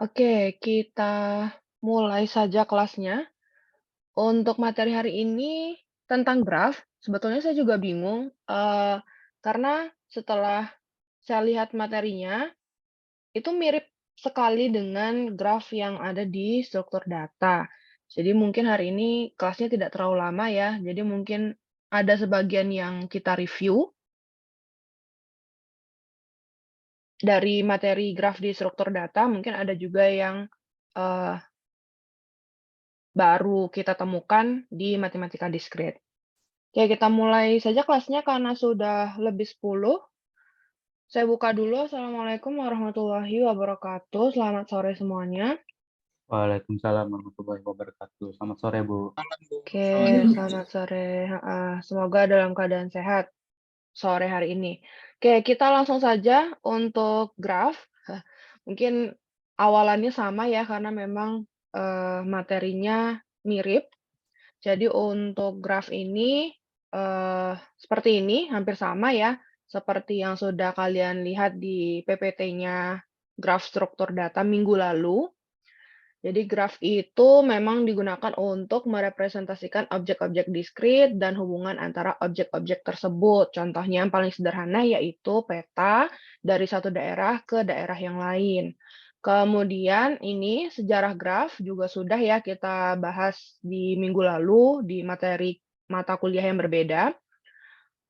Oke, kita mulai saja kelasnya. Untuk materi hari ini tentang graf, sebetulnya saya juga bingung, karena setelah saya lihat materinya, itu mirip sekali dengan graf yang ada di struktur data. Jadi mungkin hari ini kelasnya tidak terlalu lama ya, jadi mungkin ada sebagian yang kita review dari materi graf di struktur data, mungkin ada juga yang, eee, baru kita temukan di matematika diskrit. Oke, kita mulai saja kelasnya karena sudah lebih 10. Saya buka dulu. Assalamualaikum warahmatullahi wabarakatuh. Selamat sore semuanya. Waalaikumsalam warahmatullahi wabarakatuh. Selamat sore, Bu. Oke, selamat sore, heeh. Semoga dalam keadaan sehat sore hari ini. Oke, kita langsung saja untuk graf. Mungkin awalannya sama ya karena memang, materinya mirip. Jadi untuk graf ini, seperti ini, hampir sama ya, seperti yang sudah kalian lihat di PPT-nya graf struktur data minggu lalu. Jadi graf itu memang digunakan untuk merepresentasikan objek-objek diskrit dan hubungan antara objek-objek tersebut. Contohnya yang paling sederhana yaitu peta dari satu daerah ke daerah yang lain. Kemudian ini sejarah graf juga sudah ya kita bahas di minggu lalu di materi mata kuliah yang berbeda.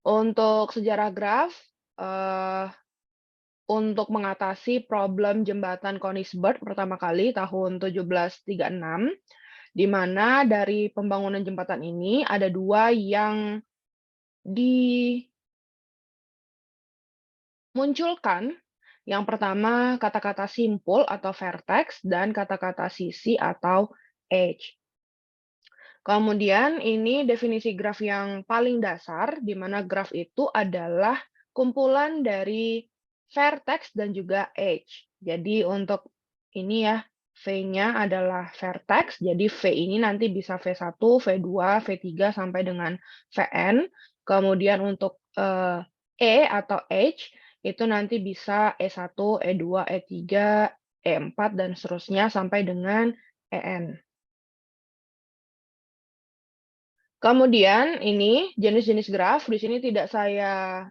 Untuk sejarah graf, eee untuk mengatasi problem jembatan Koningsberg pertama kali tahun 1736, di mana dari pembangunan jembatan ini ada 2 yang dimunculkan. Yang pertama kata-kata simpul atau vertex dan kata-kata sisi atau edge. Kemudian ini definisi graf yang paling dasar, di mana graf itu adalah kumpulan dari vertex dan juga edge. Jadi untuk ini ya, V-nya adalah vertex, jadi V ini nanti bisa V1, V2, V3 sampai dengan Vn. Kemudian untuk E atau edge itu nanti bisa E1, E2, E3, E4 dan seterusnya sampai dengan En. Kemudian ini jenis-jenis graf di sini tidak saya,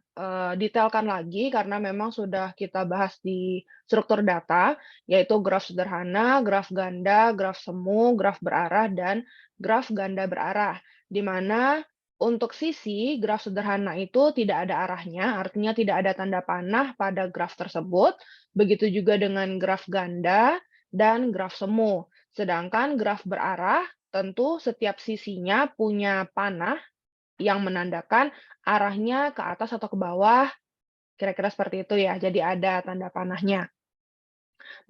detailkan lagi karena memang sudah kita bahas di struktur data, yaitu graf sederhana, graf ganda, graf semu, graf berarah, dan graf ganda berarah. Di mana untuk sisi graf sederhana itu tidak ada arahnya, artinya tidak ada tanda panah pada graf tersebut, begitu juga dengan graf ganda dan graf semu. Sedangkan graf berarah tentu setiap sisinya punya panah yang menandakan arahnya ke atas atau ke bawah, kira-kira seperti itu ya, jadi ada tanda panahnya.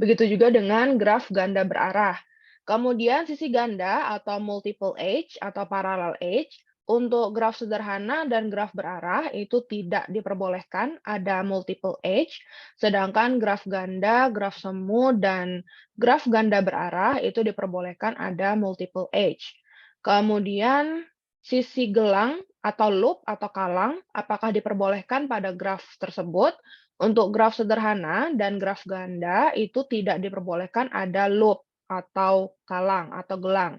Begitu juga dengan graf ganda berarah. Kemudian sisi ganda atau multiple edge atau parallel edge, untuk graf sederhana dan graf berarah itu tidak diperbolehkan ada multiple edge, sedangkan graf ganda, graf semu, dan graf ganda berarah itu diperbolehkan ada multiple edge. Kemudian sisi gelang atau loop atau kalang apakah diperbolehkan pada graf tersebut? Untuk graf sederhana dan graf ganda itu tidak diperbolehkan ada loop atau kalang atau gelang.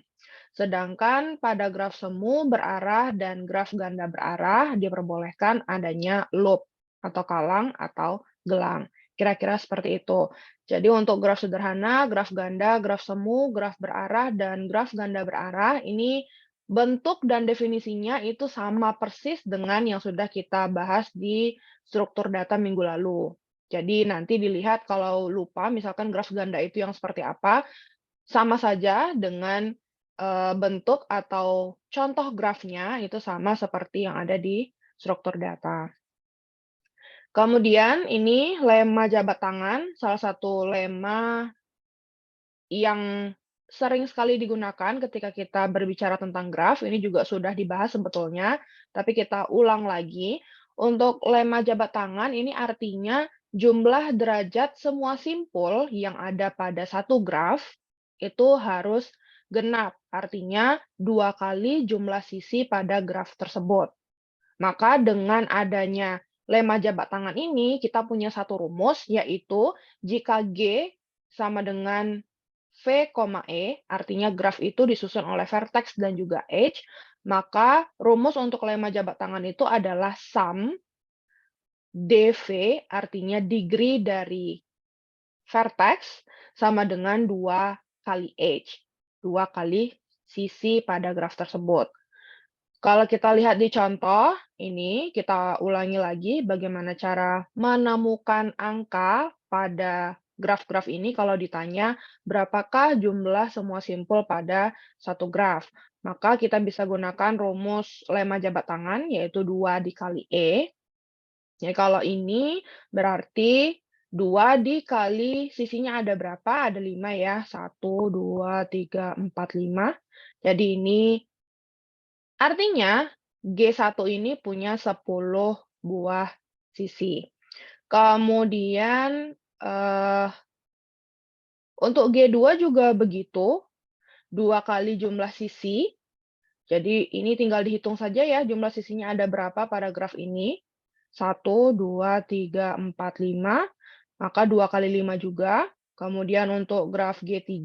Sedangkan pada graf semu berarah dan graf ganda berarah diperbolehkan adanya loop atau kalang atau gelang. Kira-kira seperti itu. Jadi untuk graf sederhana, graf ganda, graf semu, graf berarah, dan graf ganda berarah ini bentuk dan definisinya itu sama persis dengan yang sudah kita bahas di struktur data minggu lalu. Jadi nanti dilihat kalau lupa misalkan graf ganda itu yang seperti apa, sama saja dengan, bentuk atau contoh grafnya itu sama seperti yang ada di struktur data. Kemudian ini lema jabat tangan, salah satu lema yang sering sekali digunakan ketika kita berbicara tentang graf, ini juga sudah dibahas sebetulnya, tapi kita ulang lagi. Untuk lema jabat tangan ini artinya jumlah derajat semua simpul yang ada pada satu graf itu harus genap, artinya 2 kali jumlah sisi pada graf tersebut. Maka dengan adanya lema jabat tangan ini, kita punya satu rumus, yaitu jika G sama dengan V, E, artinya graf itu disusun oleh vertex dan juga edge, maka rumus untuk lemma jabat tangan itu adalah sum dv, artinya degree dari vertex, sama dengan 2 kali edge, 2 kali sisi pada graf tersebut. Kalau kita lihat di contoh, ini kita ulangi lagi bagaimana cara menemukan angka pada graf-graf ini kalau ditanya berapakah jumlah semua simpul pada satu graf. Maka kita bisa gunakan rumus lemma jabat tangan, yaitu 2 dikali E. Jadi kalau ini berarti 2 dikali sisinya ada berapa? Ada 5 ya. 1, 2, 3, 4, 5. Jadi ini artinya, G1 ini punya 10 buah sisi. Kemudian, untuk G2 juga begitu, 2 kali jumlah sisi. Jadi ini tinggal dihitung saja ya, jumlah sisinya ada berapa pada graf ini. 1, 2, 3, 4, 5, maka 2 kali 5 juga. Kemudian untuk graf G3,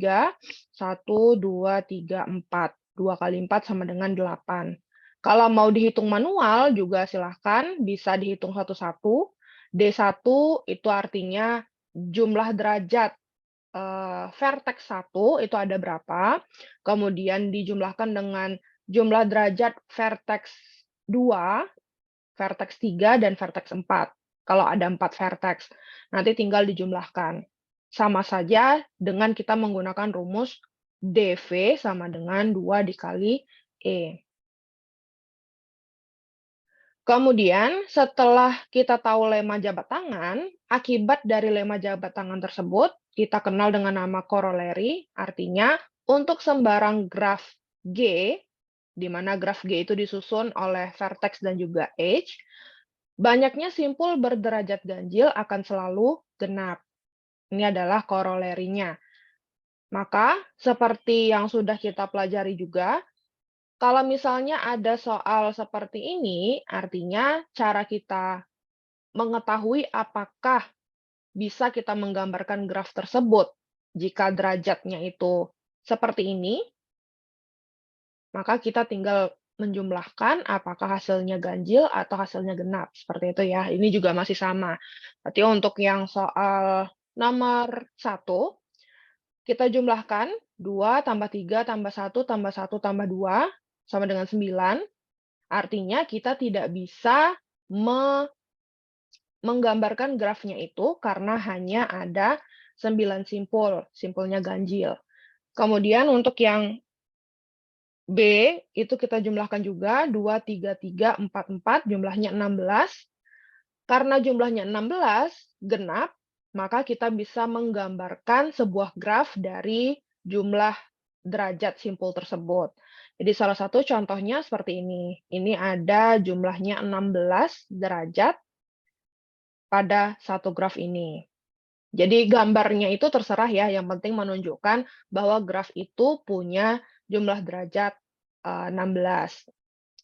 1, 2, 3, 4. 2 kali 4 sama dengan 8. Kalau mau dihitung manual juga silahkan, bisa dihitung satu-satu. D1 itu artinya jumlah derajat vertex 1 itu ada berapa, kemudian dijumlahkan dengan jumlah derajat vertex 2, vertex 3, dan vertex 4. Kalau ada 4 vertex, nanti tinggal dijumlahkan. Sama saja dengan kita menggunakan rumus dv sama dengan 2 dikali E. Kemudian, setelah kita tahu lemma jabat tangan, akibat dari lemma jabat tangan tersebut, kita kenal dengan nama corollary, artinya untuk sembarang graf G, di mana graf G itu disusun oleh vertex dan juga edge, banyaknya simpul berderajat ganjil akan selalu genap. Ini adalah corollary-nya. Maka, seperti yang sudah kita pelajari juga, kalau misalnya ada soal seperti ini, artinya cara kita mengetahui apakah bisa kita menggambarkan graf tersebut jika derajatnya itu seperti ini, maka kita tinggal menjumlahkan apakah hasilnya ganjil atau hasilnya genap. Seperti itu ya. Ini juga masih sama. Berarti untuk yang soal nomor 1, kita jumlahkan 2 tambah 3 tambah 1 tambah 1 tambah 2 sama dengan 9. Artinya kita tidak bisa menggambarkan grafnya itu karena hanya ada 9 simpul, simpulnya ganjil. Kemudian untuk yang B, itu kita jumlahkan juga 2, 3, 3, 4, 4, jumlahnya 16. Karena jumlahnya 16, genap, maka kita bisa menggambarkan sebuah graf dari jumlah derajat simpul tersebut. Jadi salah satu contohnya seperti ini. Ini ada jumlahnya 16 derajat pada satu graf ini. Jadi gambarnya itu terserah ya, yang penting menunjukkan bahwa graf itu punya jumlah derajat 16.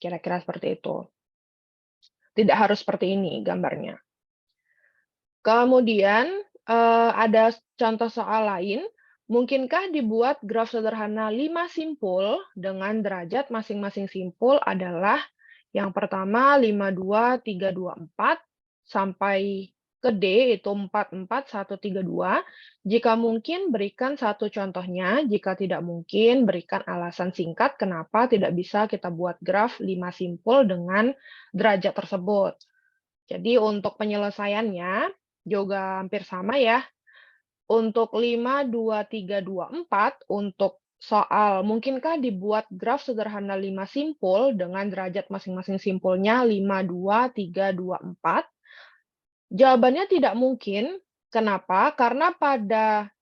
Kira-kira seperti itu. Tidak harus seperti ini gambarnya. Kemudian ada contoh soal lain, mungkinkah dibuat graf sederhana 5 simpul dengan derajat masing-masing simpul adalah yang pertama 5, 2, 3, 2, 4, sampai ke D itu 4, 4, 1, 3, 2. Jika mungkin, berikan satu contohnya. Jika tidak mungkin, berikan alasan singkat kenapa tidak bisa kita buat graf 5 simpul dengan derajat tersebut. Jadi untuk penyelesaiannya juga hampir sama ya. Untuk 5, 2, 3, 2, 4, untuk soal mungkinkah dibuat graf sederhana 5 simpul dengan derajat masing-masing simpulnya 5, 2, 3, 2, 4? Jawabannya tidak mungkin. Kenapa? Karena pada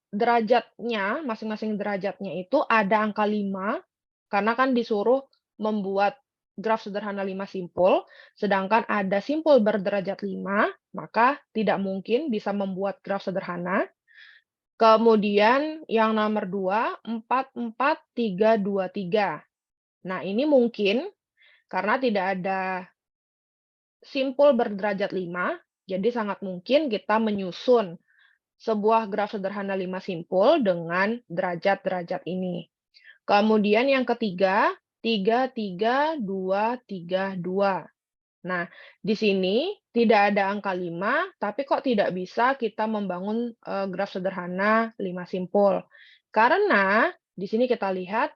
derajatnya, masing-masing derajatnya itu ada angka 5, karena kan disuruh membuat graf sederhana 5 simpul, sedangkan ada simpul berderajat 5, maka tidak mungkin bisa membuat graf sederhana. Kemudian yang nomor 2, 4, 4, 3, 2, 3. Nah, ini mungkin karena tidak ada simpul berderajat 5, jadi sangat mungkin kita menyusun sebuah graf sederhana 5 simpul dengan derajat-derajat ini. Kemudian yang ketiga, 3, 3, 2, 3, 2. Nah, di sini tidak ada angka 5, tapi kok tidak bisa kita membangun graf sederhana 5 simpul. Karena di sini kita lihat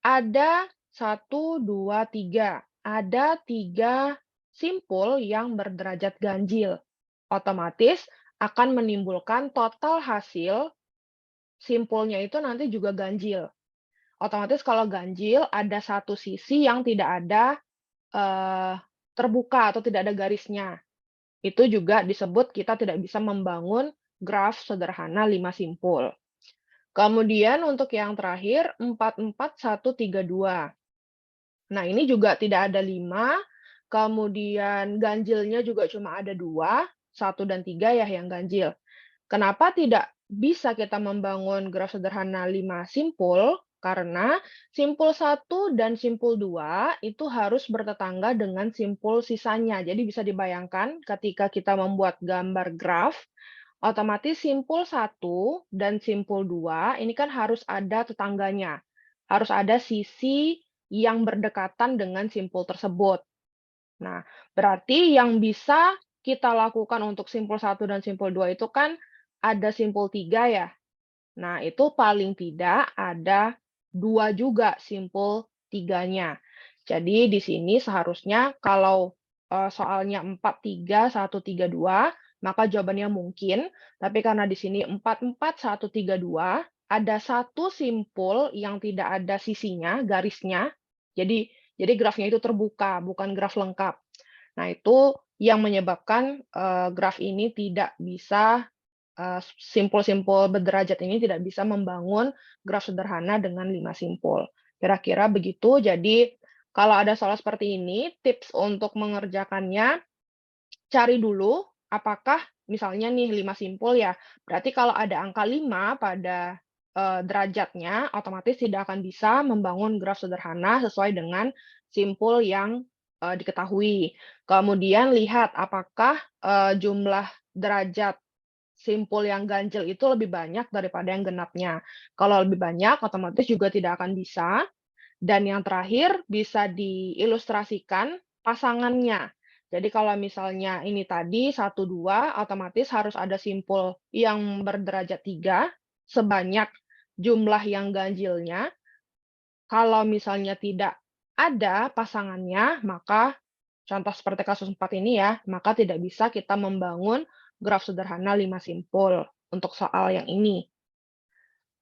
ada 1, 2, 3. Ada 3 simpul yang berderajat ganjil. Otomatis akan menimbulkan total hasil simpulnya itu nanti juga ganjil. Otomatis kalau ganjil ada satu sisi yang tidak ada terbuka atau tidak ada garisnya. Itu juga disebut kita tidak bisa membangun graf sederhana 5 simpul. Kemudian untuk yang terakhir 4, 4, 1, 3, 2. Nah, ini juga tidak ada 5, kemudian ganjilnya juga cuma ada 2, 1 dan 3 ya yang ganjil. Kenapa tidak bisa kita membangun graf sederhana 5 simpul? Karena simpul 1 dan simpul 2 itu harus bertetangga dengan simpul sisanya. Jadi bisa dibayangkan ketika kita membuat gambar graf, otomatis simpul 1 dan simpul 2 ini kan harus ada tetangganya. Harus ada sisi yang berdekatan dengan simpul tersebut. Nah, berarti yang bisa kita lakukan untuk simpul 1 dan simpul 2 itu kan ada simpul 3 ya. Nah, itu paling tidak ada 2 juga simpul 3-nya. Jadi di sini seharusnya kalau, soalnya 4, 3, 1, 3, 2, maka jawabannya mungkin, tapi karena di sini 4, 4, 1, 3, 2, ada satu simpul yang tidak ada sisinya, garisnya, jadi grafnya itu terbuka, bukan graf lengkap. Nah, itu yang menyebabkan, graf ini tidak bisa simpul-simpul berderajat ini tidak bisa membangun graf sederhana dengan 5 simpul. Kira-kira begitu. Jadi, kalau ada soal seperti ini, tips untuk mengerjakannya, cari dulu apakah misalnya nih 5 simpul ya, berarti kalau ada angka 5 pada, derajatnya, otomatis tidak akan bisa membangun graf sederhana sesuai dengan simpul yang, diketahui. Kemudian lihat apakah, jumlah derajat simpul yang ganjil itu lebih banyak daripada yang genapnya. Kalau lebih banyak, otomatis juga tidak akan bisa. Dan yang terakhir, bisa diilustrasikan pasangannya. Jadi kalau misalnya ini tadi 1, 2, otomatis harus ada simpul yang berderajat 3, sebanyak jumlah yang ganjilnya. Kalau misalnya tidak ada pasangannya, maka contoh seperti kasus 4 ini ya, maka tidak bisa kita membangun graf sederhana 5 simpul untuk soal yang ini.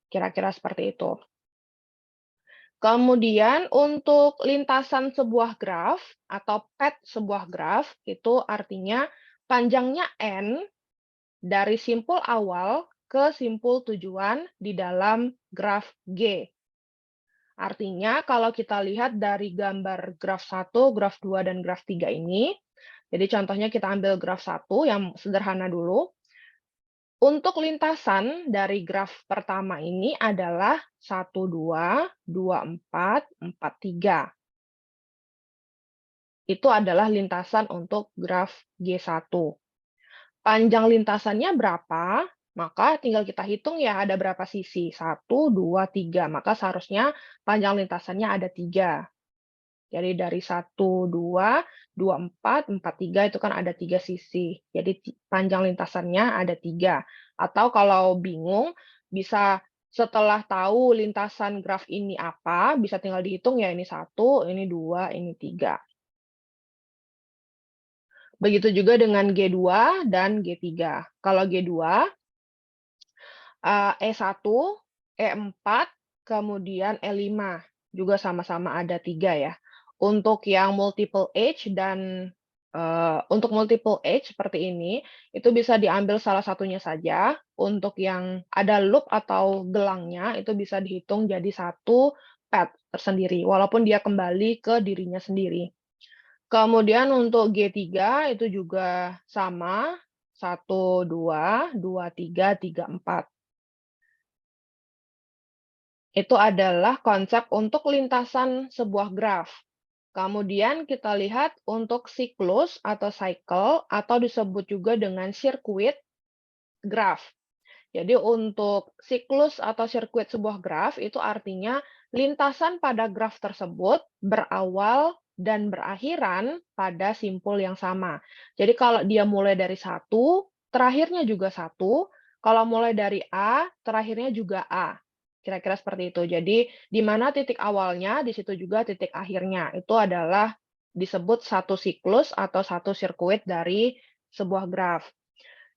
Kira-kira seperti itu. Kemudian untuk lintasan sebuah graf atau pad sebuah graf, itu artinya panjangnya N dari simpul awal ke simpul tujuan di dalam graf G. Artinya kalau kita lihat dari gambar graf 1, graf 2, dan graf 3 ini, jadi contohnya kita ambil graf 1 yang sederhana dulu. Untuk lintasan dari graf pertama ini adalah 1, 2, 2, 4, 4, 3. Itu adalah lintasan untuk graf G1. Panjang lintasannya berapa? Maka tinggal kita hitung ya ada berapa sisi. 1, 2, 3. Maka seharusnya panjang lintasannya ada 3. Jadi dari 1, 2, 2, 4, 4, 3 itu kan ada 3 sisi. Jadi panjang lintasannya ada 3. Atau kalau bingung, bisa setelah tahu lintasan graf ini apa, bisa tinggal dihitung ya ini 1, ini 2, ini 3. Begitu juga dengan G2 dan G3. Kalau G2, E1, E4, kemudian E5. Juga sama-sama ada 3 ya. Untuk yang multiple edge dan untuk multiple edge seperti ini, itu bisa diambil salah satunya saja. Untuk yang ada loop atau gelangnya, itu bisa dihitung jadi satu pad tersendiri, walaupun dia kembali ke dirinya sendiri. Kemudian untuk G3 itu juga sama, 1, 2, 2, 3, 3, 4. Itu adalah konsep untuk lintasan sebuah graf. Kemudian kita lihat untuk siklus atau cycle, atau disebut juga dengan sirkuit graf. Jadi untuk siklus atau sirkuit sebuah graf itu artinya lintasan pada graf tersebut berawal dan berakhiran pada simpul yang sama. Jadi kalau dia mulai dari satu, terakhirnya juga satu. Kalau mulai dari A, terakhirnya juga A. Kira-kira seperti itu. Jadi di mana titik awalnya, di situ juga titik akhirnya. Itu adalah disebut satu siklus atau satu sirkuit dari sebuah graf.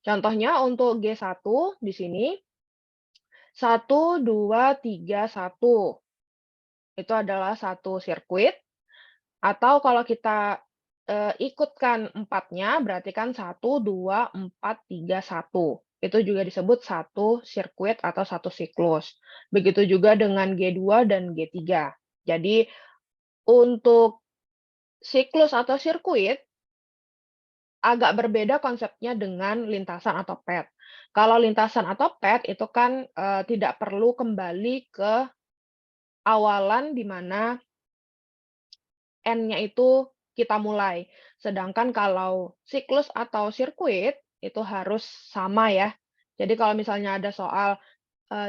Contohnya untuk G1 di sini, 1, 2, 3, 1. Itu adalah satu sirkuit, atau kalau kita, ikutkan empatnya, berarti kan 1, 2, 4, 3, 1. Itu juga disebut satu sirkuit atau satu siklus. Begitu juga dengan G2 dan G3. Jadi untuk siklus atau sirkuit, agak berbeda konsepnya dengan lintasan atau pet. Kalau lintasan atau pet itu kan, tidak perlu kembali ke awalan di mana N-nya itu kita mulai. Sedangkan kalau siklus atau sirkuit itu harus sama ya. Jadi kalau misalnya ada soal,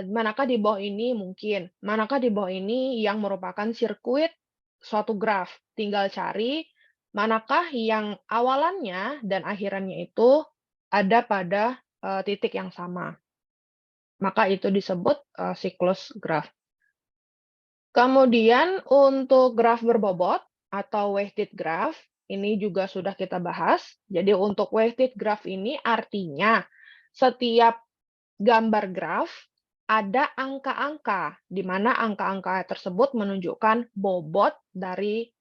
manakah di bawah ini mungkin, manakah di bawah ini yang merupakan sirkuit suatu graf. Tinggal cari manakah yang awalannya dan akhirannya itu ada pada, titik yang sama. Maka itu disebut, siklus graf. Kemudian untuk graf berbobot atau weighted graph, ini juga sudah kita bahas. Jadi untuk weighted graph ini artinya setiap gambar graf ada angka-angka, di mana angka-angka tersebut menunjukkan bobot dari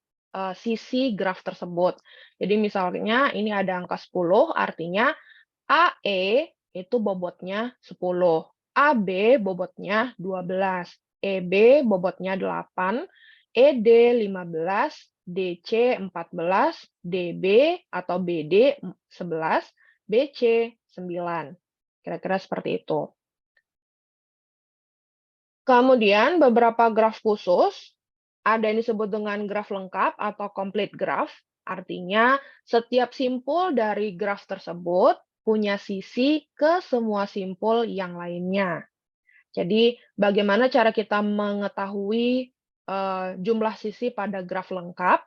sisi graf tersebut. Jadi misalnya ini ada angka 10, artinya AE itu bobotnya 10, AB bobotnya 12, EB bobotnya 8, ED 15, DC 14, DB atau BD 11, BC 9. Kira-kira seperti itu. Kemudian beberapa graf khusus, ada yang disebut dengan graf lengkap atau complete graph. Artinya setiap simpul dari graf tersebut punya sisi ke semua simpul yang lainnya. Jadi bagaimana cara kita mengetahui jumlah sisi pada graf lengkap?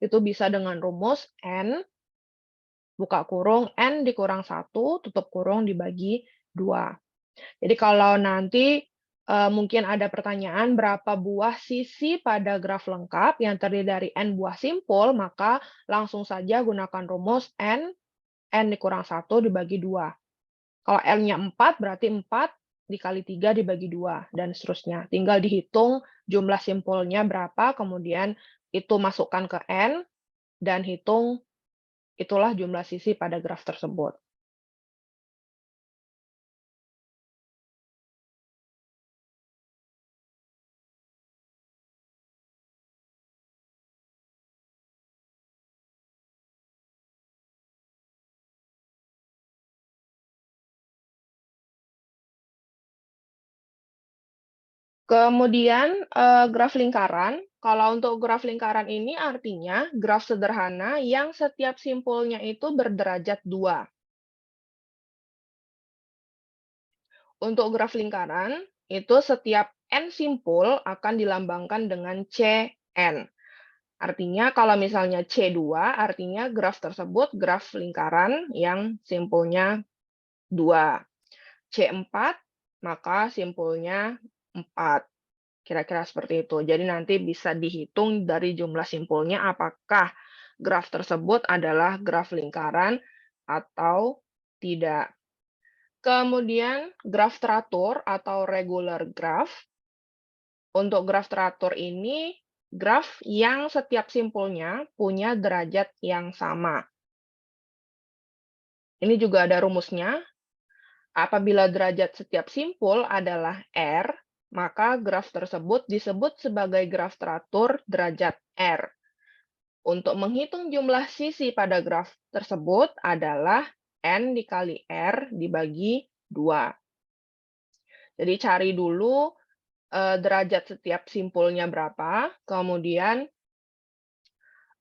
Itu bisa dengan rumus N, buka kurung, N dikurang 1, tutup kurung dibagi 2. Jadi kalau nanti mungkin ada pertanyaan berapa buah sisi pada graf lengkap yang terdiri dari n buah simpul, maka langsung saja gunakan rumus n dikurang 1 dibagi 2. Kalau n-nya 4, berarti 4 dikali 3 dibagi 2, dan seterusnya. Tinggal dihitung jumlah simpulnya berapa, kemudian itu masukkan ke n, dan hitung itulah jumlah sisi pada graf tersebut. Kemudian, graf lingkaran. Kalau untuk graf lingkaran ini artinya graf sederhana yang setiap simpulnya itu berderajat 2. Untuk graf lingkaran, itu setiap n simpul akan dilambangkan dengan Cn. Artinya kalau misalnya C2, artinya graf tersebut graf lingkaran yang simpulnya 2. C4, maka simpulnya 4. Kira-kira seperti itu. Jadi nanti bisa dihitung dari jumlah simpulnya apakah graf tersebut adalah graf lingkaran atau tidak. Kemudian graf teratur atau regular graph. Untuk graf teratur ini graf yang setiap simpulnya punya derajat yang sama. Ini juga ada rumusnya. Apabila derajat setiap simpul adalah R, maka graf tersebut disebut sebagai graf teratur derajat R. Untuk menghitung jumlah sisi pada graf tersebut adalah N dikali R dibagi 2. Jadi cari dulu derajat setiap simpulnya berapa, kemudian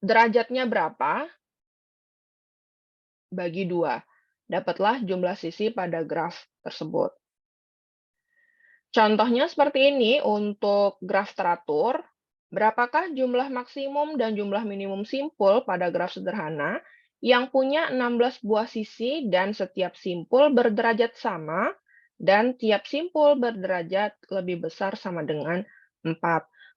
derajatnya berapa, bagi 2. Dapatlah jumlah sisi pada graf tersebut. Contohnya seperti ini untuk graf teratur. Berapakah jumlah maksimum dan jumlah minimum simpul pada graf sederhana yang punya 16 buah sisi dan setiap simpul berderajat sama dan tiap simpul berderajat lebih besar sama dengan 4.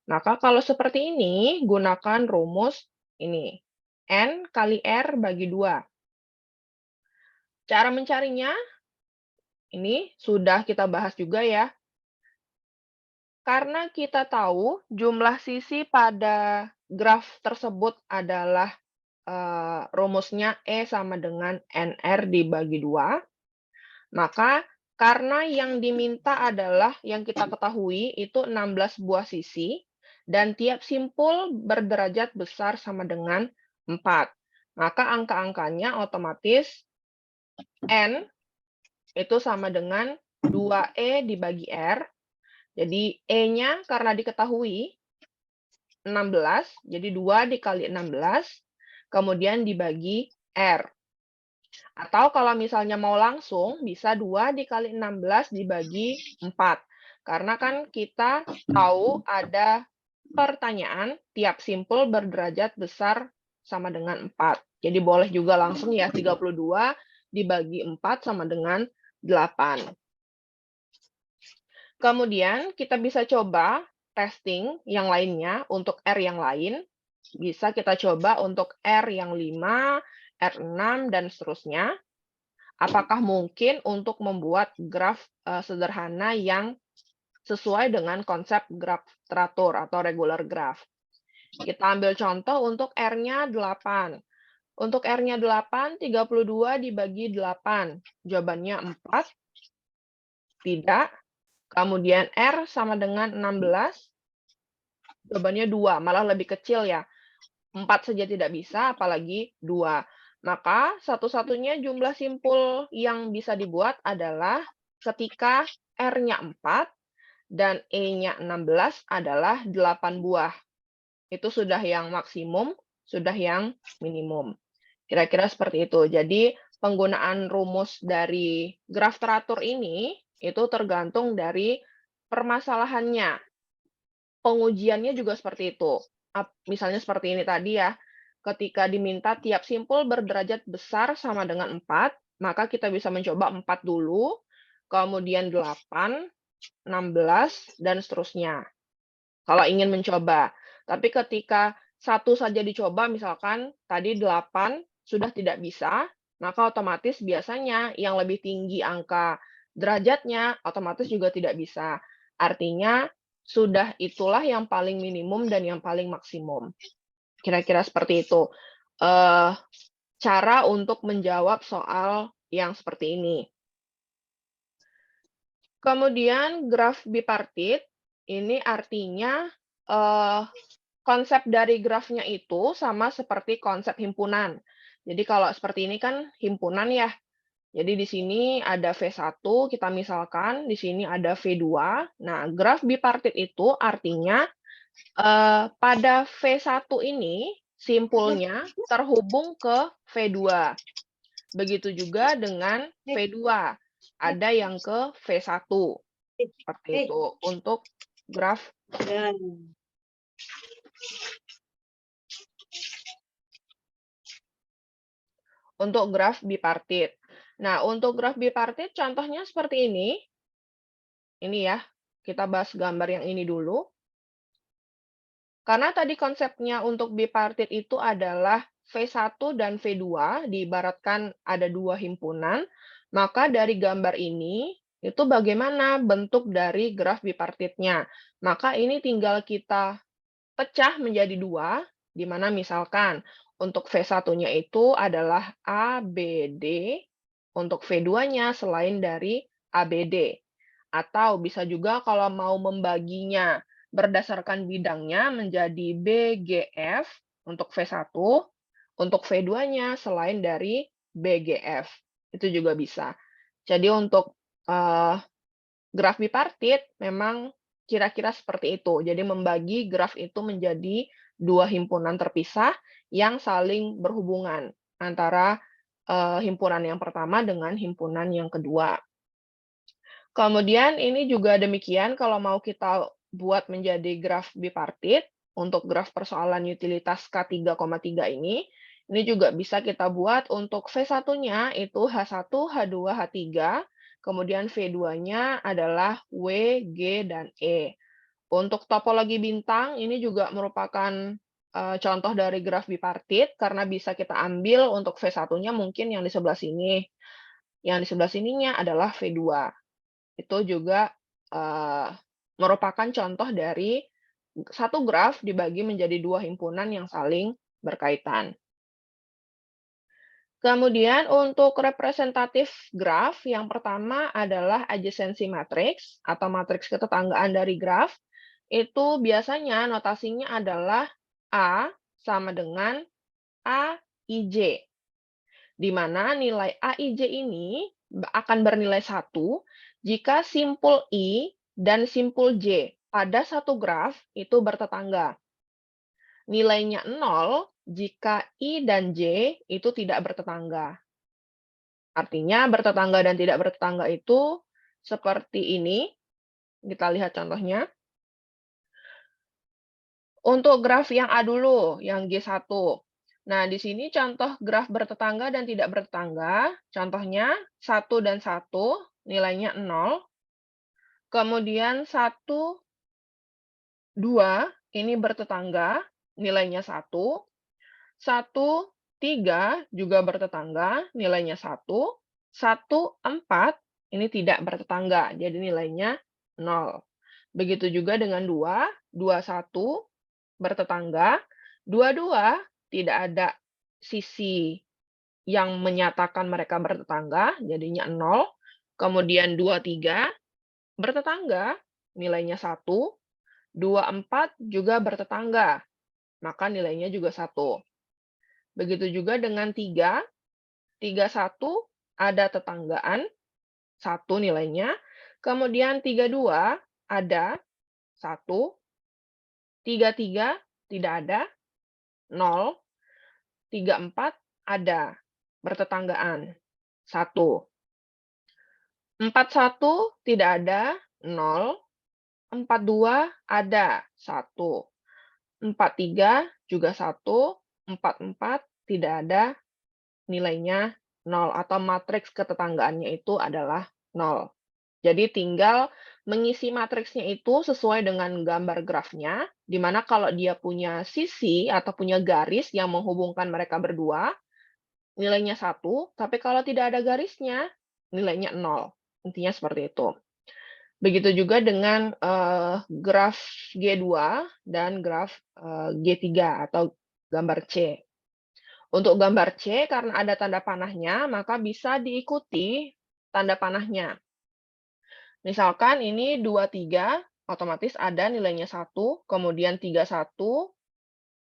Maka kalau seperti ini, gunakan rumus ini. N kali R bagi 2. Cara mencarinya, ini sudah kita bahas juga ya. Karena kita tahu jumlah sisi pada graf tersebut adalah, rumusnya E sama dengan NR dibagi 2, maka karena yang diminta adalah yang kita ketahui itu 16 buah sisi, dan tiap simpul berderajat besar sama dengan 4. Maka angka-angkanya otomatis N itu sama dengan 2E dibagi R. Jadi E-nya karena diketahui 16, jadi 2 dikali 16, kemudian dibagi R. Atau kalau misalnya mau langsung, bisa 2 dikali 16 dibagi 4. Karena kan kita tahu ada pertanyaan, tiap simpul berderajat besar sama dengan 4. Jadi boleh juga langsung ya, 32 dibagi 4 sama dengan 8. Kemudian kita bisa coba testing yang lainnya untuk R yang lain. Bisa kita coba untuk R yang 5, R6, dan seterusnya. Apakah mungkin untuk membuat graf sederhana yang sesuai dengan konsep graf teratur atau regular graph. Kita ambil contoh untuk R-nya 8. Untuk R-nya 8, 32 dibagi 8. Jawabannya 4. Tidak. Kemudian R sama dengan 16. Jawabannya 2, malah lebih kecil ya. 4 saja tidak bisa, apalagi 2. Maka satu-satunya jumlah simpul yang bisa dibuat adalah ketika R-nya 4 dan E-nya 16 adalah 8 buah. Itu sudah yang maksimum, sudah yang minimum. Kira-kira seperti itu. Jadi penggunaan rumus dari graf teratur ini itu tergantung dari permasalahannya. Pengujiannya juga seperti itu. Misalnya seperti ini tadi ya, ketika diminta tiap simpul berderajat besar sama dengan 4, maka kita bisa mencoba 4 dulu, kemudian 8, 16, dan seterusnya. Kalau ingin mencoba. Tapi ketika satu saja dicoba, misalkan tadi 8 sudah tidak bisa, maka otomatis biasanya yang lebih tinggi angka derajatnya, otomatis juga tidak bisa. Artinya, sudah itulah yang paling minimum dan yang paling maksimum. Kira-kira seperti itu. Cara untuk menjawab soal yang seperti ini. Kemudian graf bipartit, ini artinya konsep dari grafnya itu sama seperti konsep himpunan. Jadi kalau seperti ini kan himpunan ya. Jadi di sini ada V1, kita misalkan, di sini ada V2. Nah, graf bipartit itu artinya pada V1 ini simpulnya terhubung ke V2. Begitu juga dengan V2. Ada yang ke V1. Seperti itu untuk graf bipartit. Nah, untuk graf bipartit contohnya seperti ini. Ini ya, kita bahas gambar yang ini dulu. Karena tadi konsepnya untuk bipartit itu adalah V1 dan V2, diibaratkan ada dua himpunan, maka dari gambar ini, itu bagaimana bentuk dari graf bipartitnya. Maka ini tinggal kita pecah menjadi dua, di mana misalkan untuk V1-nya itu adalah ABD, untuk V2-nya selain dari ABD. Atau bisa juga kalau mau membaginya berdasarkan bidangnya menjadi BGF untuk V1, untuk V2-nya selain dari BGF. Itu juga bisa. Jadi untuk graf bipartit memang kira-kira seperti itu. Jadi membagi graf itu menjadi dua himpunan terpisah yang saling berhubungan antara himpunan yang pertama dengan himpunan yang kedua. Kemudian ini juga demikian kalau mau kita buat menjadi graf bipartit, untuk graf persoalan utilitas K3,3 ini juga bisa kita buat untuk V1-nya itu H1, H2, H3, kemudian V2-nya adalah W, G, dan E. Untuk topologi bintang ini juga merupakan contoh dari graf bipartit karena bisa kita ambil untuk V1-nya mungkin yang di sebelah sini, yang di sebelah sininya adalah V2. Itu juga merupakan contoh dari satu graf dibagi menjadi dua himpunan yang saling berkaitan. Kemudian untuk representatif graf, yang pertama adalah adjacency matrix atau matriks ketetanggaan dari graf. Itu biasanya notasinya adalah A sama dengan AIJ, di mana nilai AIJ ini akan bernilai 1 jika simpul I dan simpul J pada satu graf itu bertetangga. Nilainya 0 jika I dan J itu tidak bertetangga. Artinya bertetangga dan tidak bertetangga itu seperti ini. Kita lihat contohnya. Untuk graf yang A dulu, yang G1. Nah, di sini contoh graf bertetangga dan tidak bertetangga. Contohnya 1 dan 1, nilainya 0. Kemudian 1, 2, ini bertetangga, nilainya 1. 1, 3 juga bertetangga, nilainya 1. 1, 4, ini tidak bertetangga, jadi nilainya 0. Begitu juga dengan 2, 2, 1 bertetangga, 2, 2 tidak ada sisi yang menyatakan mereka bertetangga, jadinya 0. Kemudian 2, 3 bertetangga, nilainya 1. 2, 4 juga bertetangga, maka nilainya juga 1. Begitu juga dengan 3, 3, 1 ada tetanggaan, 1 nilainya. Kemudian 3, 2 ada 1. 3, 3 tidak ada, 0. 3, 4 ada bertetanggaan, 1. 4, 1 tidak ada, 0. 4, 2 ada, 1. 4, 3 juga 1. 4, 4 tidak ada, nilainya 0 atau matriks ketetanggaannya itu adalah 0. Jadi tinggal mengisi matriksnya itu sesuai dengan gambar grafnya, di mana kalau dia punya sisi atau punya garis yang menghubungkan mereka berdua, nilainya 1, tapi kalau tidak ada garisnya, nilainya 0. Intinya seperti itu. Begitu juga dengan graf G2 dan graf G3 atau gambar C. Untuk gambar C, karena ada tanda panahnya, maka bisa diikuti tanda panahnya. Misalkan ini 2, 3, otomatis ada nilainya 1, kemudian 3, 1,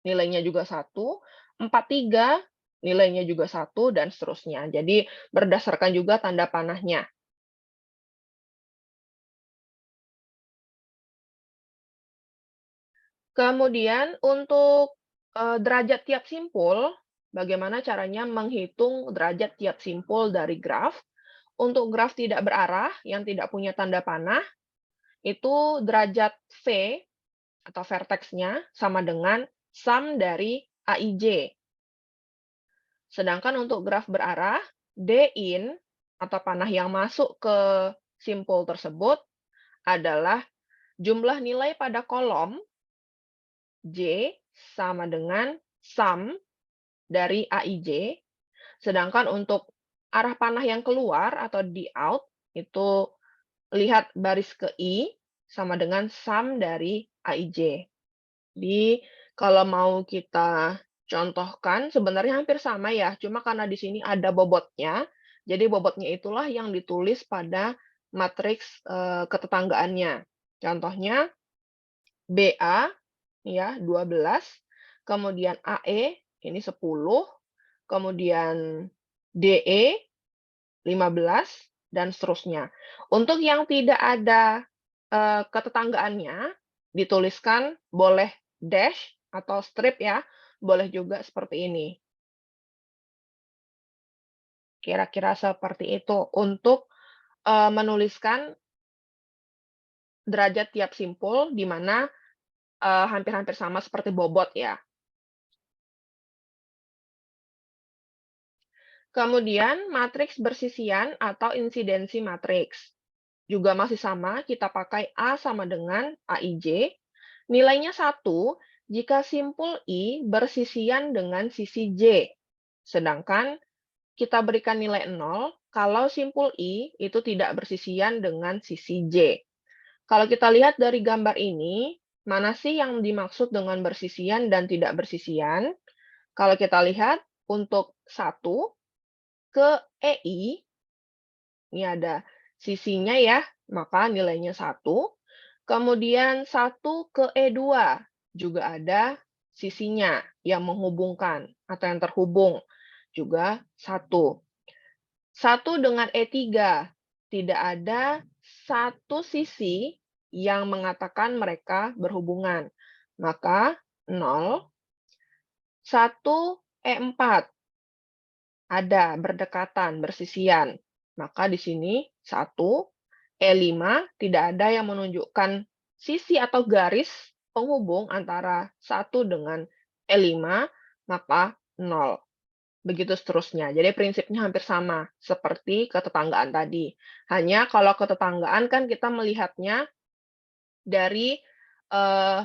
nilainya juga 1, 4, 3, nilainya juga 1, dan seterusnya. Jadi berdasarkan juga tanda panahnya. Kemudian untuk derajat tiap simpul, bagaimana caranya menghitung derajat tiap simpul dari graf. Untuk graf tidak berarah yang tidak punya tanda panah, itu derajat V atau verteksnya sama dengan sum dari AIJ. Sedangkan untuk graf berarah, D-in atau panah yang masuk ke simpul tersebut adalah jumlah nilai pada kolom J sama dengan sum dari AIJ. Sedangkan untuk arah panah yang keluar atau di out, itu lihat baris ke I sama dengan sum dari AIJ. Jadi kalau mau kita contohkan sebenarnya hampir sama ya, cuma karena di sini ada bobotnya, jadi bobotnya itulah yang ditulis pada matriks ketetanggaannya. Contohnya BA ya 12, kemudian AE ini 10, kemudian DE 15, dan seterusnya. Untuk yang tidak ada ketetanggaannya, dituliskan boleh dash atau strip ya, boleh juga seperti ini. Kira-kira seperti itu untuk menuliskan derajat tiap simpul, di mana hampir-hampir sama seperti bobot ya. Kemudian matriks bersisian atau insidensi matriks. Juga masih sama, kita pakai A sama dengan AIJ. Nilainya 1 jika simpul I bersisian dengan sisi J. Sedangkan kita berikan nilai 0 kalau simpul I itu tidak bersisian dengan sisi J. Kalau kita lihat dari gambar ini, mana sih yang dimaksud dengan bersisian dan tidak bersisian? Kalau kita lihat untuk 1 ke EI, ini ada sisinya ya, maka nilainya 1. Kemudian 1 ke E2 juga ada sisinya yang menghubungkan atau yang terhubung, juga 1. 1 dengan E3, tidak ada satu sisi yang mengatakan mereka berhubungan. Maka 0, 1 E4, ada berdekatan, bersisian. Maka di sini 1, E5 tidak ada yang menunjukkan sisi atau garis penghubung antara 1 dengan E5, maka 0. Begitu seterusnya. Jadi prinsipnya hampir sama seperti ketetanggaan tadi. Hanya kalau ketetanggaan kan kita melihatnya dari eh,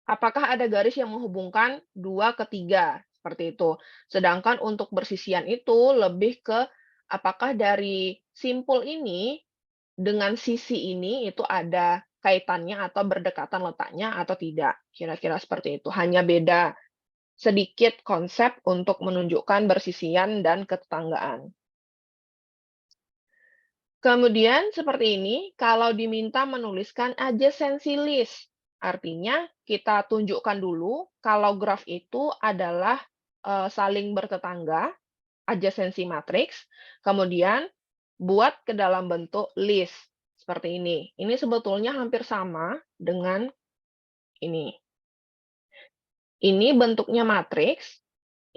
apakah ada garis yang menghubungkan 2 ke 3, seperti itu. Sedangkan untuk bersisian itu lebih ke apakah dari simpul ini dengan sisi ini itu ada kaitannya atau berdekatan letaknya atau tidak. Kira-kira seperti itu. Hanya beda sedikit konsep untuk menunjukkan bersisian dan ketetanggaan. Kemudian seperti ini, kalau diminta menuliskan adjacency list, artinya kita tunjukkan dulu kalau graf itu adalah saling bertetangga, adjacency matrix, kemudian buat ke dalam bentuk list, seperti ini. Ini sebetulnya hampir sama dengan ini. Ini bentuknya matriks,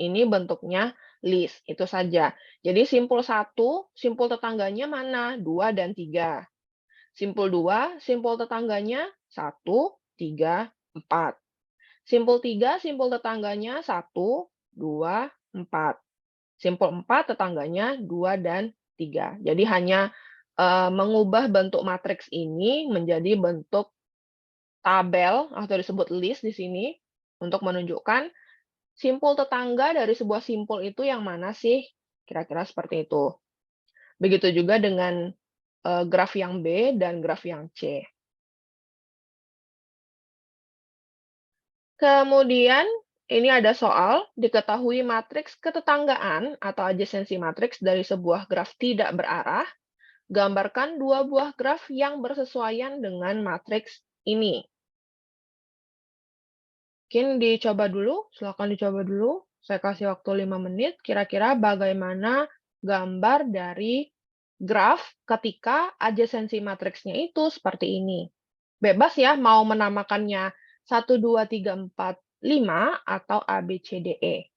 ini bentuknya list, itu saja. Jadi simpul 1, simpul tetangganya mana? 2 dan 3. Simpul 2, simpul tetangganya 1, 3, 4. Simpul 3, simpul tetangganya 1, 2, 4. Simpul 4, tetangganya 2 dan 3. Jadi hanya mengubah bentuk matriks ini menjadi bentuk tabel atau disebut list di sini untuk menunjukkan simpul tetangga dari sebuah simpul itu yang mana sih? Kira-kira seperti itu. Begitu juga dengan graf yang B dan graf yang C. Kemudian ini ada soal, diketahui matriks ketetanggaan atau adjacency matriks dari sebuah graf tidak berarah, gambarkan dua buah graf yang bersesuaian dengan matriks ini. Mungkin dicoba dulu, silakan dicoba dulu. Saya kasih waktu 5 menit, kira-kira bagaimana gambar dari graf ketika adjacency matriksnya itu seperti ini. Bebas ya, mau menamakannya 1, 2, 3, 4, 5, atau A, B, C, D, E.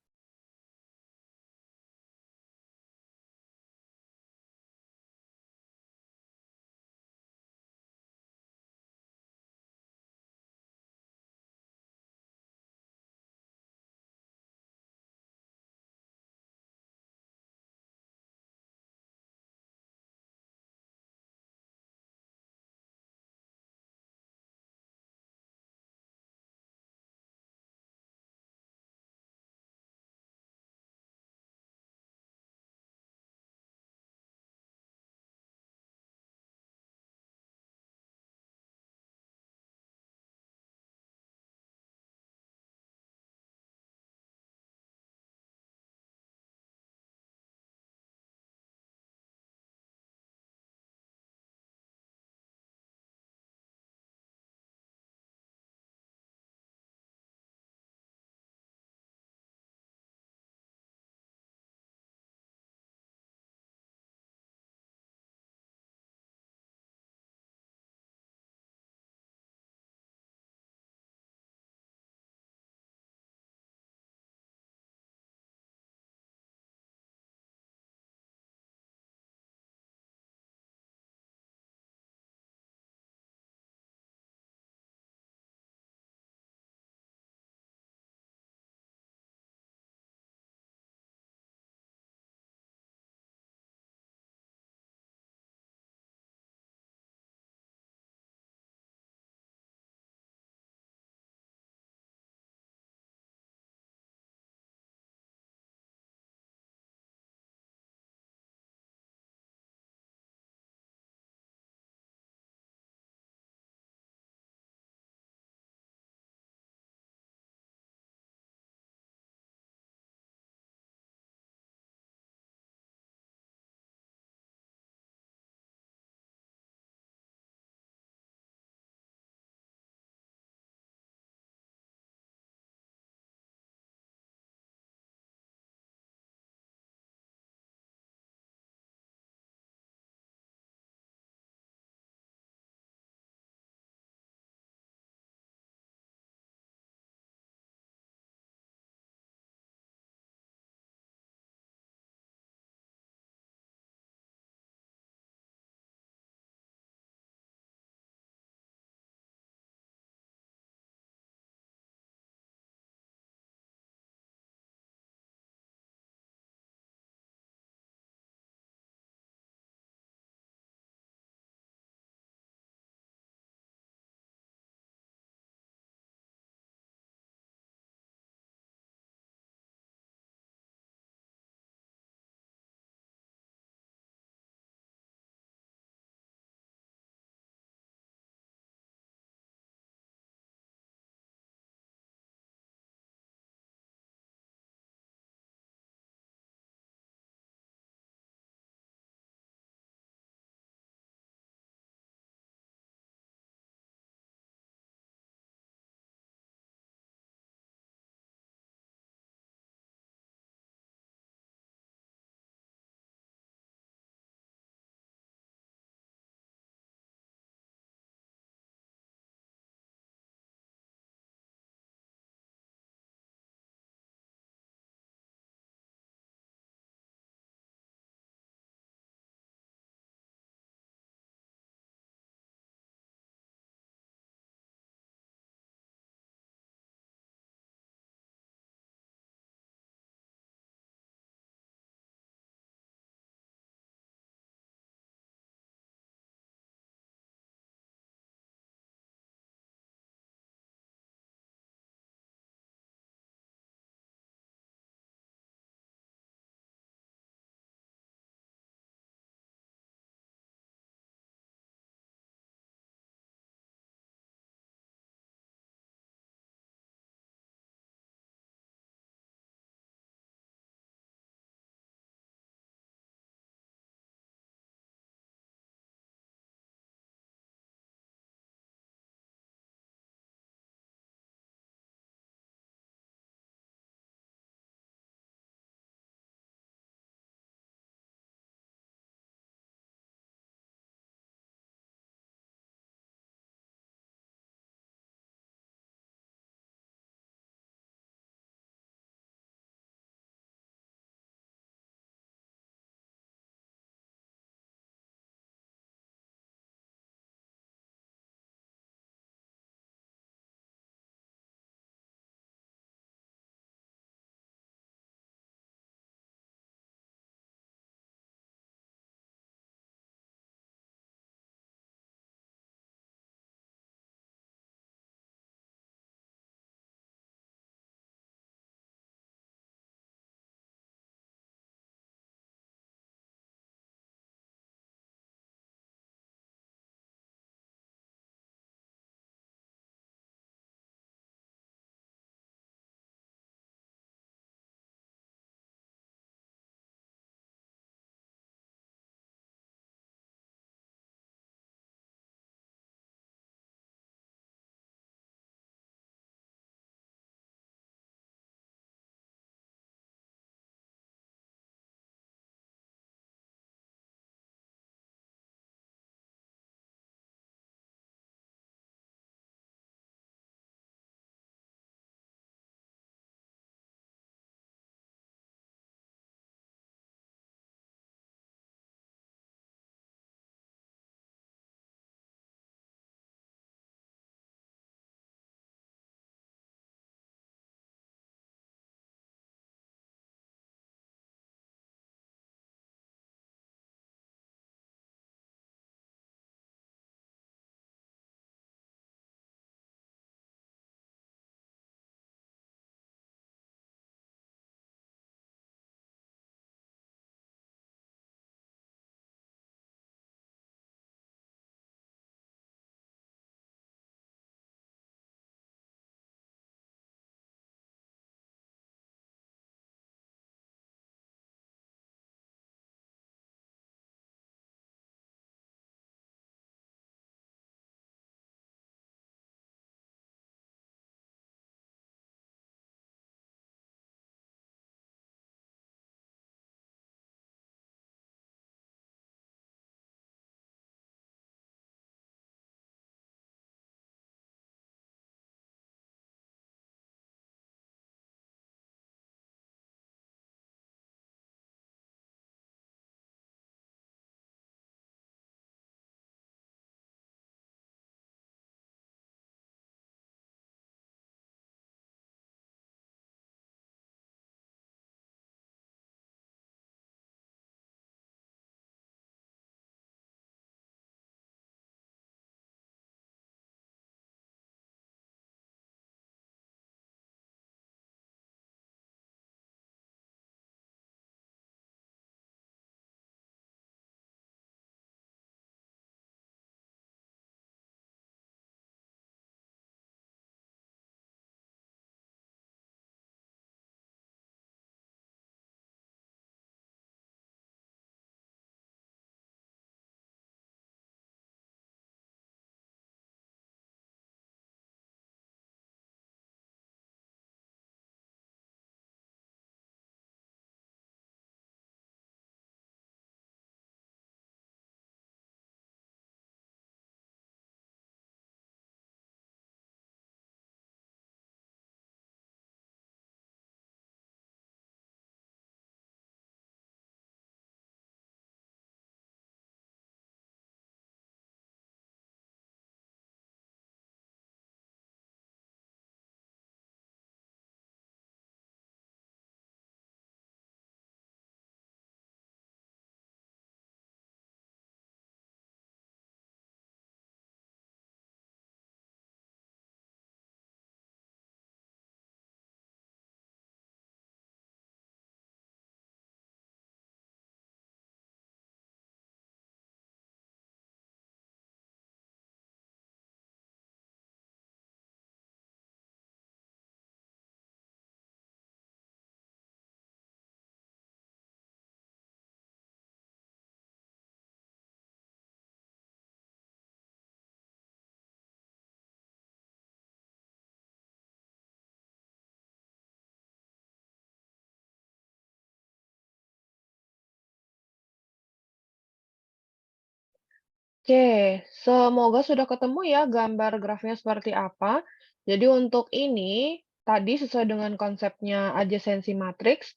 Oke, semoga sudah ketemu ya gambar grafnya seperti apa. Jadi untuk ini, tadi sesuai dengan konsepnya adjacency matrix,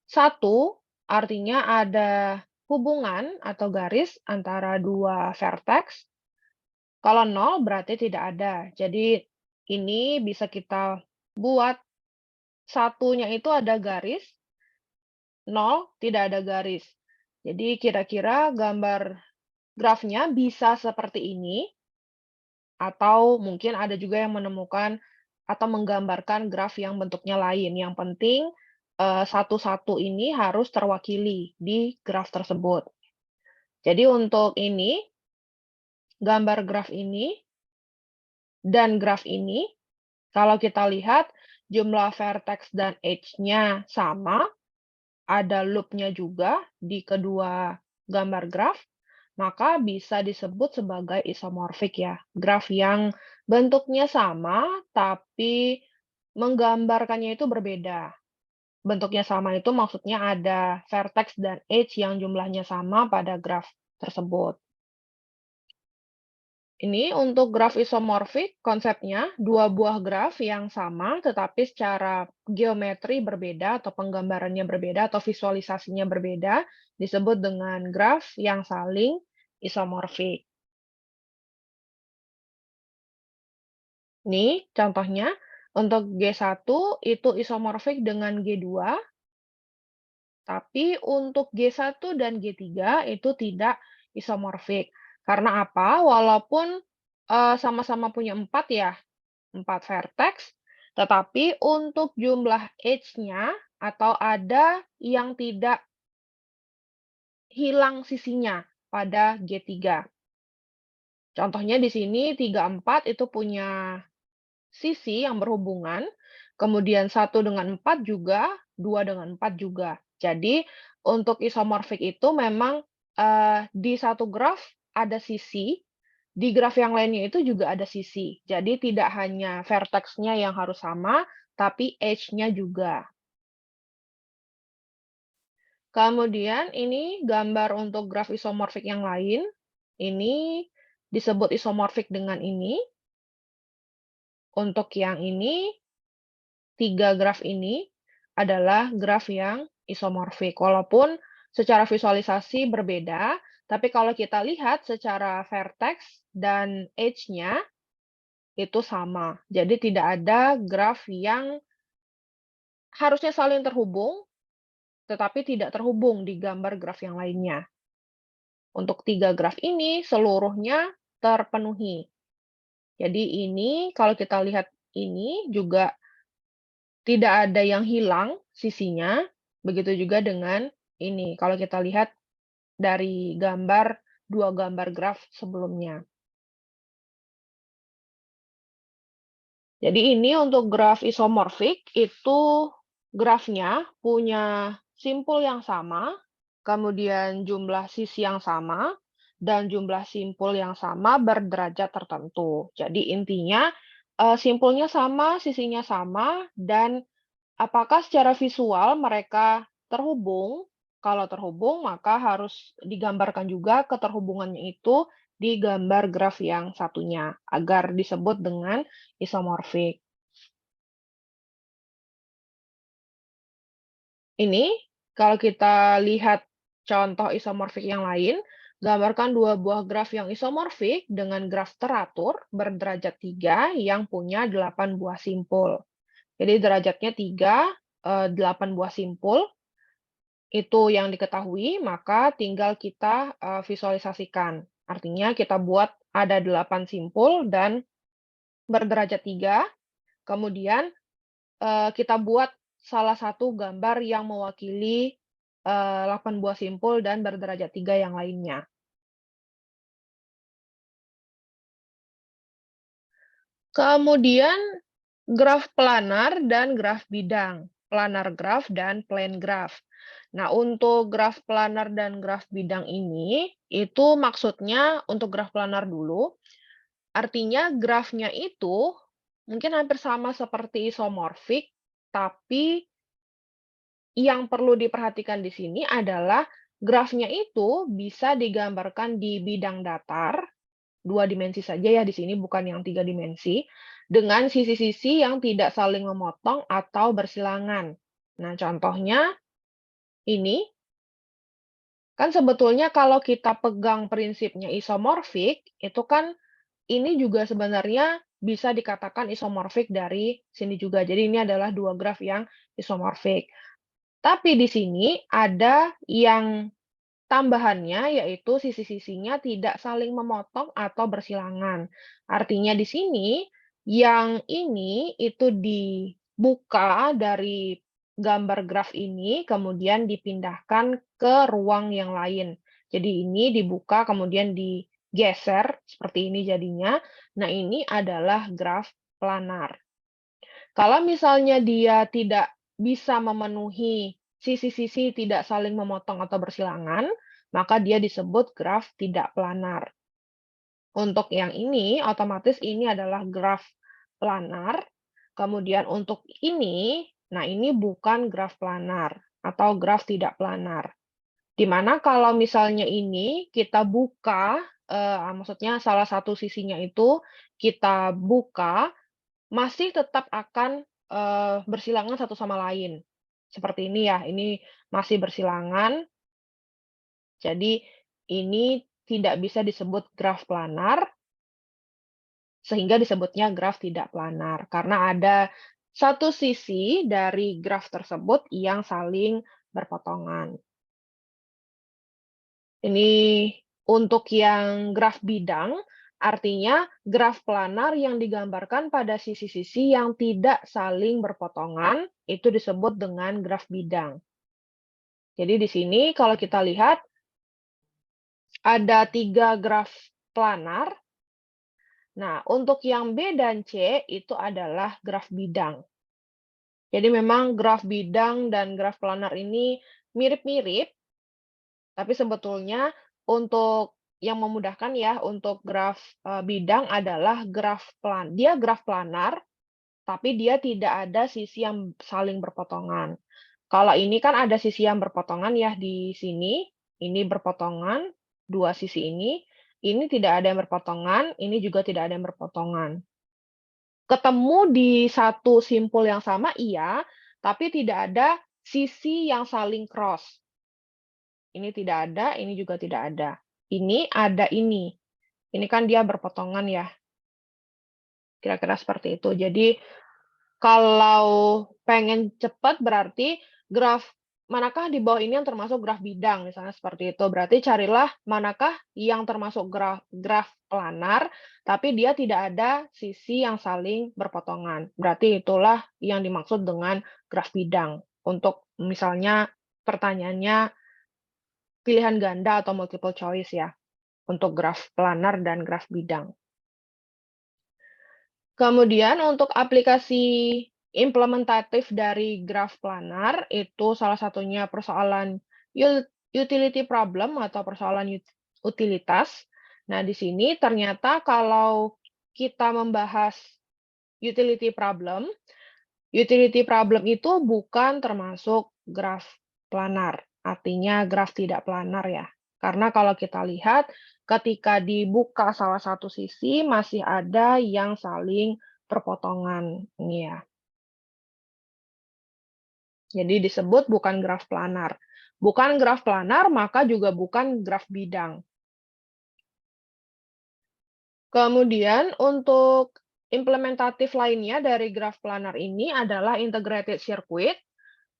satu artinya ada hubungan atau garis antara dua vertex. Kalau nol berarti tidak ada. Jadi ini bisa kita buat satunya itu ada garis, nol tidak ada garis. Jadi kira-kira gambar grafnya bisa seperti ini, atau mungkin ada juga yang menemukan atau menggambarkan graf yang bentuknya lain. Yang penting, satu-satu ini harus terwakili di graf tersebut. Jadi untuk ini, gambar graf ini dan graf ini, kalau kita lihat jumlah vertex dan edge-nya sama, ada loop-nya juga di kedua gambar graf, maka bisa disebut sebagai isomorfik ya. Graf yang bentuknya sama, tapi menggambarkannya itu berbeda. Bentuknya sama itu maksudnya ada vertex dan edge yang jumlahnya sama pada graf tersebut. Ini untuk graf isomorfik, konsepnya dua buah graf yang sama tetapi secara geometri berbeda atau penggambarannya berbeda atau visualisasinya berbeda disebut dengan graf yang saling isomorfik. Nih contohnya, untuk G1 itu isomorfik dengan G2, tapi untuk G1 dan G3 itu tidak isomorfik. Karena apa? Walaupun sama-sama punya 4 ya, 4 vertex, tetapi untuk jumlah edge-nya atau ada yang tidak hilang sisinya pada G3. Contohnya di sini 3, 4 itu punya sisi yang berhubungan, kemudian 1 dengan 4 juga, 2 dengan 4 juga. Jadi untuk isomorfik itu memang, di satu graf ada sisi, di graf yang lainnya itu juga ada sisi. Jadi tidak hanya vertex-nya yang harus sama, tapi edge-nya juga. Kemudian ini gambar untuk graf isomorfik yang lain. Ini disebut isomorfik dengan ini. Untuk yang ini 3 graf ini adalah graf yang isomorfik. Walaupun secara visualisasi berbeda, tapi kalau kita lihat secara vertex dan edge-nya itu sama. Jadi tidak ada graf yang harusnya saling terhubung, tetapi tidak terhubung di gambar graf yang lainnya. Untuk 3 graf ini seluruhnya terpenuhi. Jadi ini kalau kita lihat ini juga tidak ada yang hilang sisinya, begitu juga dengan ini, kalau kita lihat dari gambar 2 gambar graf sebelumnya. Jadi ini untuk graf isomorfik, itu grafnya punya simpul yang sama, kemudian jumlah sisi yang sama, dan jumlah simpul yang sama berderajat tertentu. Jadi intinya, simpulnya sama, sisinya sama, dan apakah secara visual mereka terhubung? Kalau terhubung, maka harus digambarkan juga keterhubungannya itu di gambar graf yang satunya, agar disebut dengan isomorfik. Ini, kalau kita lihat contoh isomorfik yang lain, gambarkan dua buah graf yang isomorfik dengan graf teratur berderajat 3 yang punya 8 buah simpul. Jadi derajatnya 3, 8 buah simpul, itu yang diketahui, maka tinggal kita, visualisasikan. Artinya kita buat ada 8 simpul dan berderajat 3, kemudian, kita buat salah satu gambar yang mewakili, 8 buah simpul dan berderajat 3 yang lainnya. Kemudian graf planar dan graf bidang, planar graf dan plane graf. Nah, untuk graf planar dan graf bidang ini, itu maksudnya untuk graf planar dulu, artinya grafnya itu mungkin hampir sama seperti isomorfik, tapi yang perlu diperhatikan di sini adalah grafnya itu bisa digambarkan di bidang datar 2 dimensi saja ya di sini, bukan yang 3 dimensi, dengan sisi-sisi yang tidak saling memotong atau bersilangan. Nah, contohnya ini, kan sebetulnya kalau kita pegang prinsipnya isomorfik, itu kan ini juga sebenarnya bisa dikatakan isomorfik dari sini juga. Jadi ini adalah 2 graf yang isomorfik. Tapi di sini ada yang tambahannya, yaitu sisi-sisinya tidak saling memotong atau bersilangan. Artinya di sini, yang ini itu dibuka dari gambar graf ini, kemudian dipindahkan ke ruang yang lain. Jadi ini dibuka, kemudian digeser, seperti ini jadinya. Nah, ini adalah graf planar. Kalau misalnya dia tidak bisa memenuhi sisi-sisi tidak saling memotong atau bersilangan, maka dia disebut graf tidak planar. Untuk yang ini, otomatis ini adalah graf planar. Kemudian untuk ini, nah ini bukan graf planar atau graf tidak planar. Di mana kalau misalnya ini kita buka, maksudnya salah satu sisinya itu kita buka, masih tetap akan, bersilangan satu sama lain. Seperti ini ya, ini masih bersilangan, jadi ini tidak bisa disebut graf planar, sehingga disebutnya graf tidak planar. Karena ada satu sisi dari graf tersebut yang saling berpotongan. Ini untuk yang graf bidang, artinya graf planar yang digambarkan pada sisi-sisi yang tidak saling berpotongan, itu disebut dengan graf bidang. Jadi di sini kalau kita lihat, ada 3 graf planar. Nah, untuk yang B dan C itu adalah graf bidang. Jadi memang graf bidang dan graf planar ini mirip-mirip, tapi sebetulnya untuk yang memudahkan ya, untuk graf, bidang adalah dia graf planar, tapi dia tidak ada sisi yang saling berpotongan. Kalau ini kan ada sisi yang berpotongan ya di sini, ini berpotongan, 2 sisi ini tidak ada yang berpotongan, ini juga tidak ada yang berpotongan. Ketemu di satu simpul yang sama iya, tapi tidak ada sisi yang saling cross. Ini tidak ada, ini juga tidak ada. Ini ada ini. Ini kan dia berpotongan ya, kira-kira seperti itu. Jadi, kalau pengen cepat berarti graf manakah di bawah ini yang termasuk graf bidang, misalnya seperti itu. Berarti carilah manakah yang termasuk graf planar, tapi dia tidak ada sisi yang saling berpotongan. Berarti itulah yang dimaksud dengan graf bidang. Untuk misalnya pertanyaannya pilihan ganda atau multiple choice ya, untuk graf planar dan graf bidang. Kemudian untuk aplikasi implementatif dari graf planar, itu salah satunya persoalan utility problem atau persoalan utilitas. Nah, di sini ternyata kalau kita membahas utility problem itu bukan termasuk graf planar, artinya graf tidak planar ya. Karena kalau kita lihat, ketika dibuka salah satu sisi, masih ada yang saling berpotongan. Ini ya. Jadi disebut bukan graf planar. Bukan graf planar, maka juga bukan graf bidang. Kemudian untuk implementatif lainnya dari graf planar ini adalah integrated circuit.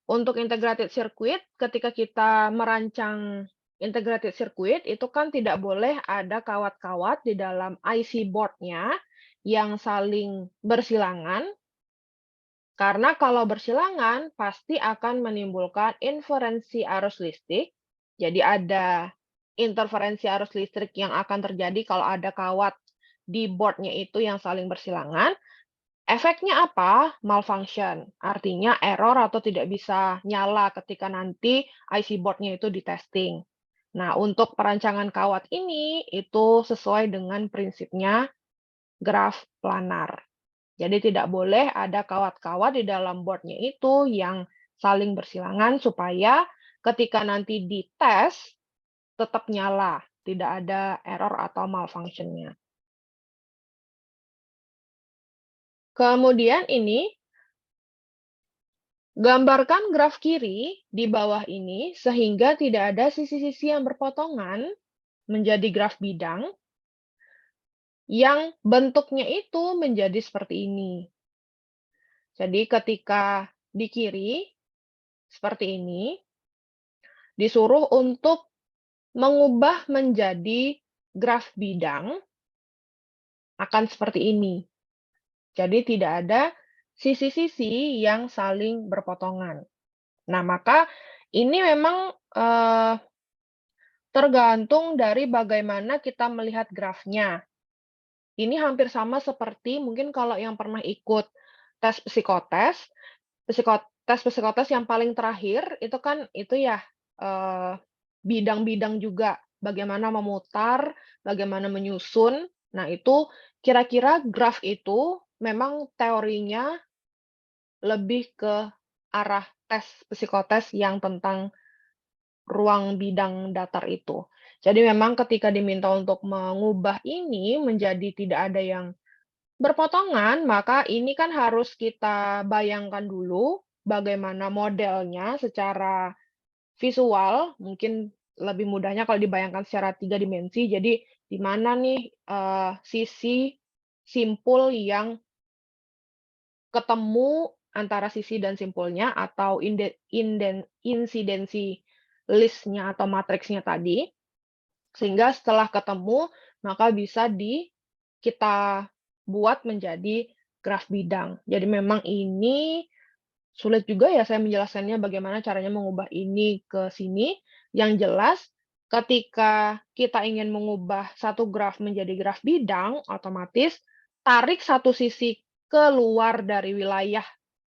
Untuk integrated circuit, ketika kita merancang integrated circuit, itu kan tidak boleh ada kawat-kawat di dalam IC board-nya yang saling bersilangan, karena kalau bersilangan pasti akan menimbulkan inferensi arus listrik. Jadi ada interferensi arus listrik yang akan terjadi kalau ada kawat di board-nya itu yang saling bersilangan. Efeknya apa? Malfunction, artinya error atau tidak bisa nyala ketika nanti IC board-nya itu di-testing. Nah, untuk perancangan kawat ini, itu sesuai dengan prinsipnya graf planar. Jadi tidak boleh ada kawat-kawat di dalam board-nya itu yang saling bersilangan supaya ketika nanti dites tetap nyala, tidak ada error atau malfunction-nya. Kemudian ini, gambarkan graf kiri di bawah ini sehingga tidak ada sisi-sisi yang berpotongan menjadi graf bidang yang bentuknya itu menjadi seperti ini. Jadi ketika di kiri, seperti ini, disuruh untuk mengubah menjadi graf bidang akan seperti ini. Jadi tidak ada sisi-sisi yang saling berpotongan. Nah, maka ini memang, tergantung dari bagaimana kita melihat grafnya. Ini hampir sama seperti mungkin kalau yang pernah ikut tes psikotes, tes psikotes yang paling terakhir itu kan itu ya, eee, bidang-bidang juga, bagaimana memutar, bagaimana menyusun. Nah, itu kira-kira graf itu memang teorinya lebih ke arah tes psikotes yang tentang ruang bidang datar itu. Jadi memang ketika diminta untuk mengubah ini menjadi tidak ada yang berpotongan, maka ini kan harus kita bayangkan dulu bagaimana modelnya secara visual, mungkin lebih mudahnya kalau dibayangkan secara 3 dimensi. Jadi di mana nih, sisi simpul yang ketemu antara sisi dan simpulnya atau insidensi list-nya atau matriksnya tadi, sehingga setelah ketemu maka bisa kita buat menjadi graf bidang. Jadi memang ini sulit juga ya saya menjelaskannya bagaimana caranya mengubah ini ke sini. Yang jelas ketika kita ingin mengubah satu graf menjadi graf bidang, otomatis tarik satu sisi keluar dari wilayah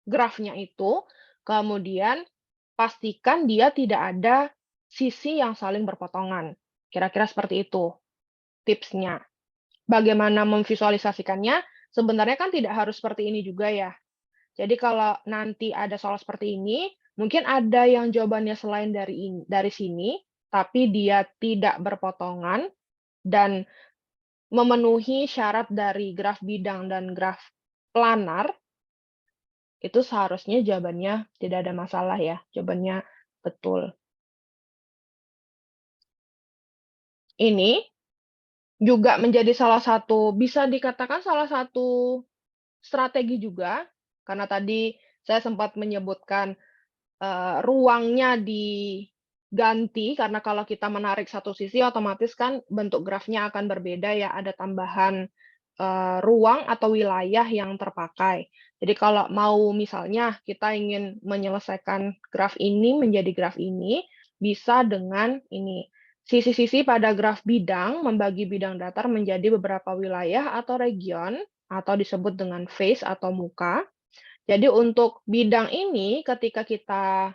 grafnya itu, kemudian pastikan dia tidak ada sisi yang saling berpotongan. Kira-kira seperti itu tipsnya. Bagaimana memvisualisasikannya? Sebenarnya kan tidak harus seperti ini juga ya. Jadi kalau nanti ada soal seperti ini, mungkin ada yang jawabannya selain dari sini, tapi dia tidak berpotongan dan memenuhi syarat dari graf bidang dan graf planar, itu seharusnya jawabannya tidak ada masalah ya, jawabannya betul. Ini juga menjadi salah satu bisa dikatakan salah satu strategi juga, karena tadi saya sempat menyebutkan ruangnya diganti, karena kalau kita menarik satu sisi otomatis kan bentuk grafnya akan berbeda ya, ada tambahan, ruang atau wilayah yang terpakai. Jadi kalau mau misalnya kita ingin menyelesaikan graf ini menjadi graf ini, bisa dengan ini, sisi-sisi pada graf bidang membagi bidang datar menjadi beberapa wilayah atau region, atau disebut dengan face atau muka. Jadi untuk bidang ini ketika kita,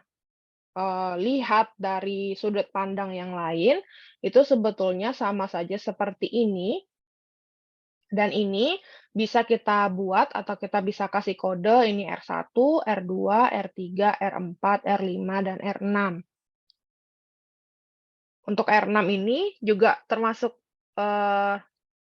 lihat dari sudut pandang yang lain, itu sebetulnya sama saja seperti ini, dan ini bisa kita buat atau kita bisa kasih kode ini R1, R2, R3, R4, R5, dan R6. Untuk R6 ini juga termasuk, eee,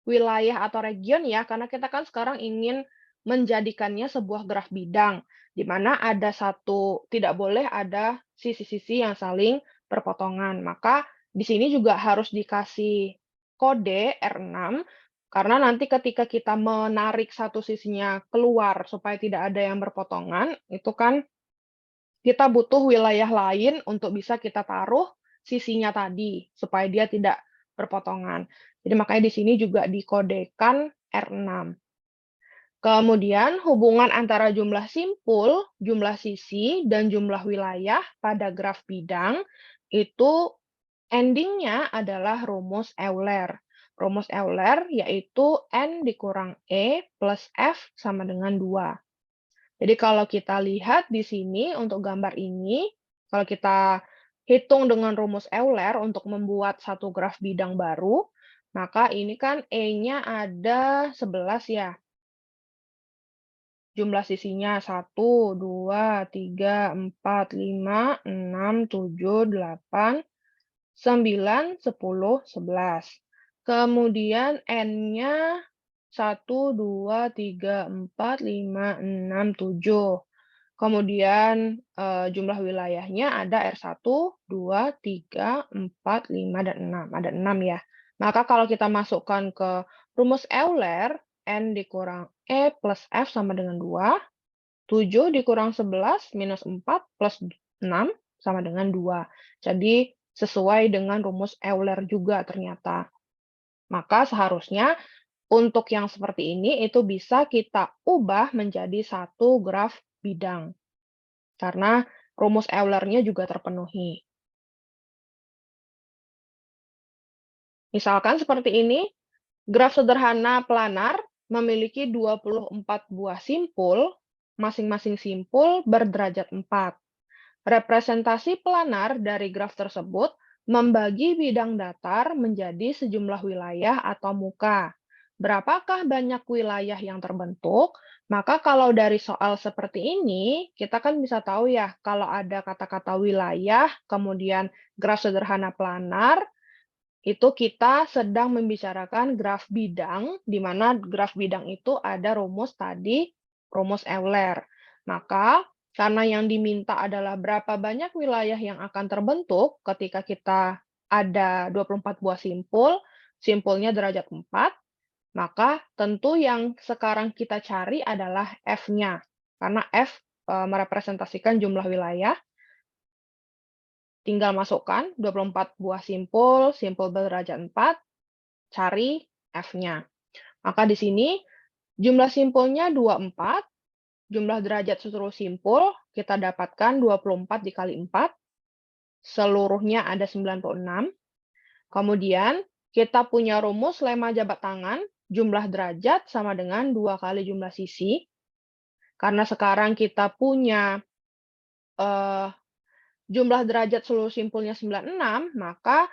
wilayah atau region ya, karena kita kan sekarang ingin menjadikannya sebuah graf bidang, di mana ada satu tidak boleh ada sisi-sisi yang saling berpotongan. Maka di sini juga harus dikasih kode R6, karena nanti ketika kita menarik satu sisinya keluar supaya tidak ada yang berpotongan, itu kan kita butuh wilayah lain untuk bisa kita taruh sisinya tadi, supaya dia tidak berpotongan. Jadi makanya di sini juga dikodekan R6. Kemudian hubungan antara jumlah simpul, jumlah sisi, dan jumlah wilayah pada graf bidang itu ending-nya adalah rumus Euler. Rumus Euler yaitu N dikurang E plus F sama dengan 2. Jadi kalau kita lihat di sini untuk gambar ini, kalau kita hitung dengan rumus Euler untuk membuat satu graf bidang baru, maka ini kan E-nya ada 11 ya. Jumlah sisinya 1, 2, 3, 4, 5, 6, 7, 8, 9, 10, 11. Kemudian N-nya 1, 2, 3, 4, 5, 6, 7. Kemudian, jumlah wilayahnya ada R1, 2, 3, 4, 5, dan 6. Ada 6 ya. Maka kalau kita masukkan ke rumus Euler, N dikurang E plus F sama dengan 2, 7 dikurang 11 minus 4 plus 6 sama dengan 2. Jadi sesuai dengan rumus Euler juga ternyata. Maka seharusnya untuk yang seperti ini itu bisa kita ubah menjadi satu graf bidang. Karena rumus Euler-nya juga terpenuhi. Misalkan seperti ini, graf sederhana planar memiliki 24 buah simpul, masing-masing simpul berderajat 4. Representasi planar dari graf tersebut membagi bidang datar menjadi sejumlah wilayah atau muka. Berapakah banyak wilayah yang terbentuk? Maka kalau dari soal seperti ini, kita kan bisa tahu ya, kalau ada kata-kata wilayah, kemudian graf sederhana planar, itu kita sedang membicarakan graf bidang, di mana graf bidang itu ada rumus tadi, rumus Euler. Maka, karena yang diminta adalah berapa banyak wilayah yang akan terbentuk ketika kita ada 24 buah simpul, simpulnya derajat 4, maka tentu yang sekarang kita cari adalah F-nya. Karena F merepresentasikan jumlah wilayah, tinggal masukkan 24 buah simpul, simpul berderajat 4, cari F-nya. Maka di sini jumlah simpulnya 24, jumlah derajat seluruh simpul kita dapatkan 24 dikali 4, seluruhnya ada 96. Kemudian kita punya rumus lemma jabat tangan, jumlah derajat sama dengan 2 kali jumlah sisi. Karena sekarang kita punya jumlah derajat seluruh simpulnya 96, maka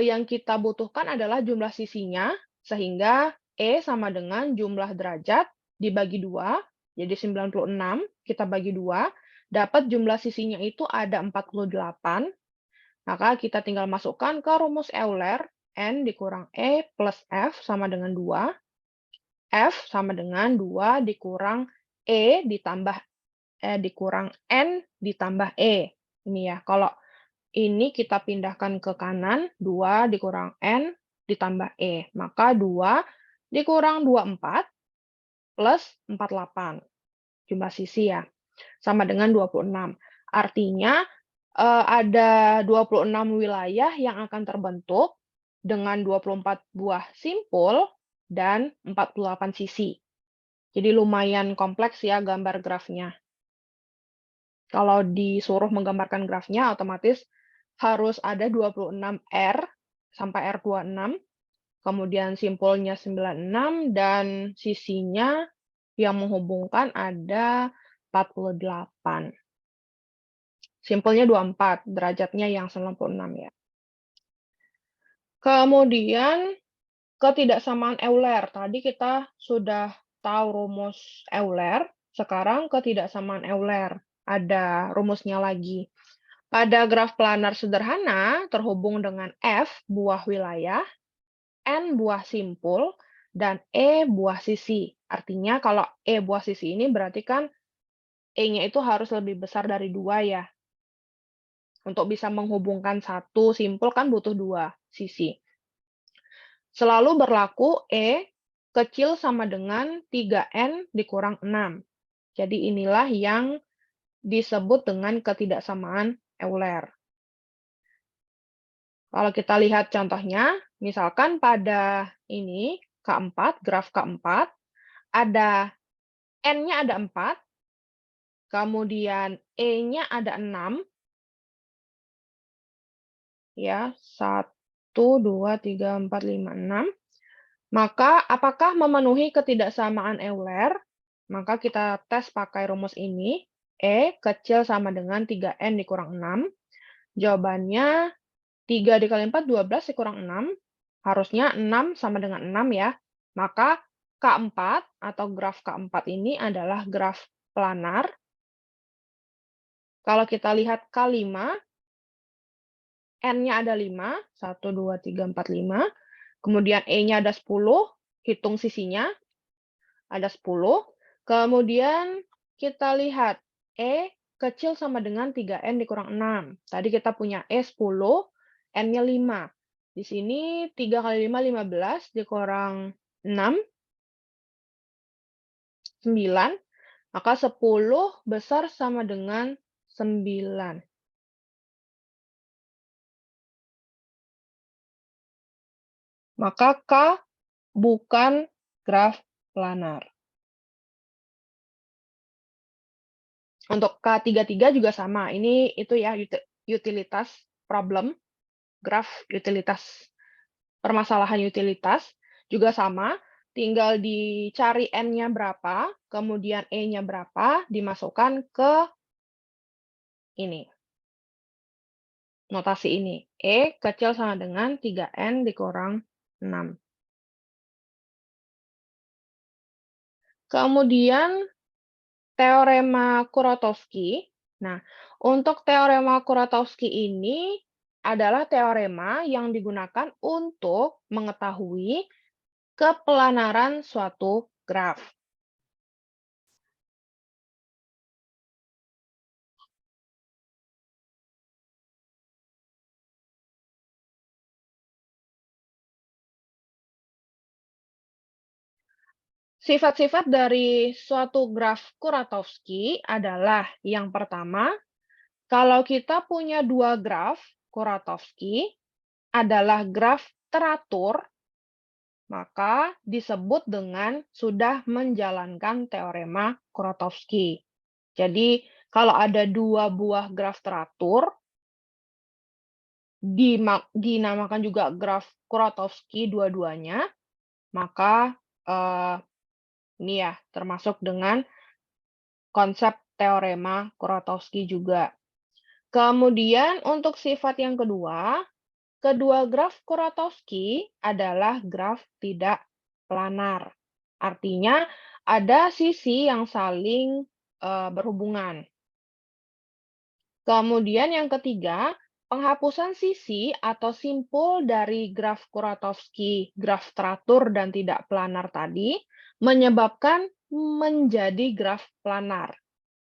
yang kita butuhkan adalah jumlah sisinya, sehingga E sama dengan jumlah derajat dibagi 2, jadi 96, kita bagi 2, dapat jumlah sisinya itu ada 48, maka kita tinggal masukkan ke rumus Euler, N dikurang E plus F sama dengan 2, F sama dengan 2 dikurang E dikurang N ditambah E. Ini ya, kalau ini kita pindahkan ke kanan, 2 dikurang N ditambah E. Maka 2 dikurang 24 plus 48. Jumlah sisi ya. Sama dengan 26. Artinya ada 26 wilayah yang akan terbentuk dengan 24 buah simpul dan 48 sisi. Jadi lumayan kompleks ya gambar grafnya. Kalau disuruh menggambarkan grafnya, otomatis harus ada 26 R sampai R26, kemudian simpulnya 96, dan sisinya yang menghubungkan ada 48. Simpulnya 24, derajatnya yang 96 ya. Kemudian ketidaksamaan Euler. Tadi kita sudah tahu rumus Euler, sekarang ketidaksamaan Euler. Ada rumusnya lagi. Pada graf planar sederhana terhubung dengan F buah wilayah, N buah simpul, dan E buah sisi. Artinya kalau E buah sisi ini berarti kan E-nya itu harus lebih besar dari 2 ya. Untuk bisa menghubungkan satu simpul kan butuh 2 sisi. Selalu berlaku E kecil sama dengan 3N dikurang 6. Jadi inilah yang disebut dengan ketidaksamaan Euler. Kalau kita lihat contohnya, misalkan pada ini, K4, graf K4, ada N-nya ada 4, kemudian E-nya ada 6, ya, 1, 2, 3, 4, 5, 6. Maka apakah memenuhi ketidaksamaan Euler? Maka kita tes pakai rumus ini, E kecil sama dengan 3N dikurang 6. Jawabannya 3 dikali 4, 12 dikurang 6. Harusnya 6 sama dengan 6 ya. Maka K4 atau graf K4 ini adalah graf planar. Kalau kita lihat K5, N-nya ada 5, 1, 2, 3, 4, 5. Kemudian E-nya ada 10, hitung sisinya, ada 10. Kemudian kita lihat E kecil sama dengan 3N dikurang 6. Tadi kita punya E 10, N-nya 5. Di sini 3 kali 5, 15, dikurang 6, 9. Maka 10 besar sama dengan 9. Maka K bukan graf planar. Untuk K33 juga sama. Ini itu ya utilitas problem, graf utilitas, permasalahan utilitas juga sama. Tinggal dicari N-nya berapa, kemudian E-nya berapa, dimasukkan ke ini, notasi ini. E kecil sama dengan 3N dikurang 6. Kemudian teorema Kuratowski. Nah, untuk teorema Kuratowski ini adalah teorema yang digunakan untuk mengetahui keplanaran suatu graf. Sifat-sifat dari suatu graf Kuratowski adalah yang pertama, kalau kita punya dua graf Kuratowski adalah graf teratur, maka disebut dengan sudah menjalankan teorema Kuratowski. Jadi, kalau ada dua buah graf teratur, dinamakan juga graf Kuratowski dua-duanya, maka ini ya termasuk dengan konsep teorema Kuratowski juga. Kemudian untuk sifat yang kedua, kedua graf Kuratowski adalah graf tidak planar. Artinya ada sisi yang saling berhubungan. Kemudian yang ketiga, penghapusan sisi atau simpul dari graf Kuratowski, graf teratur dan tidak planar tadi, menyebabkan menjadi graf planar.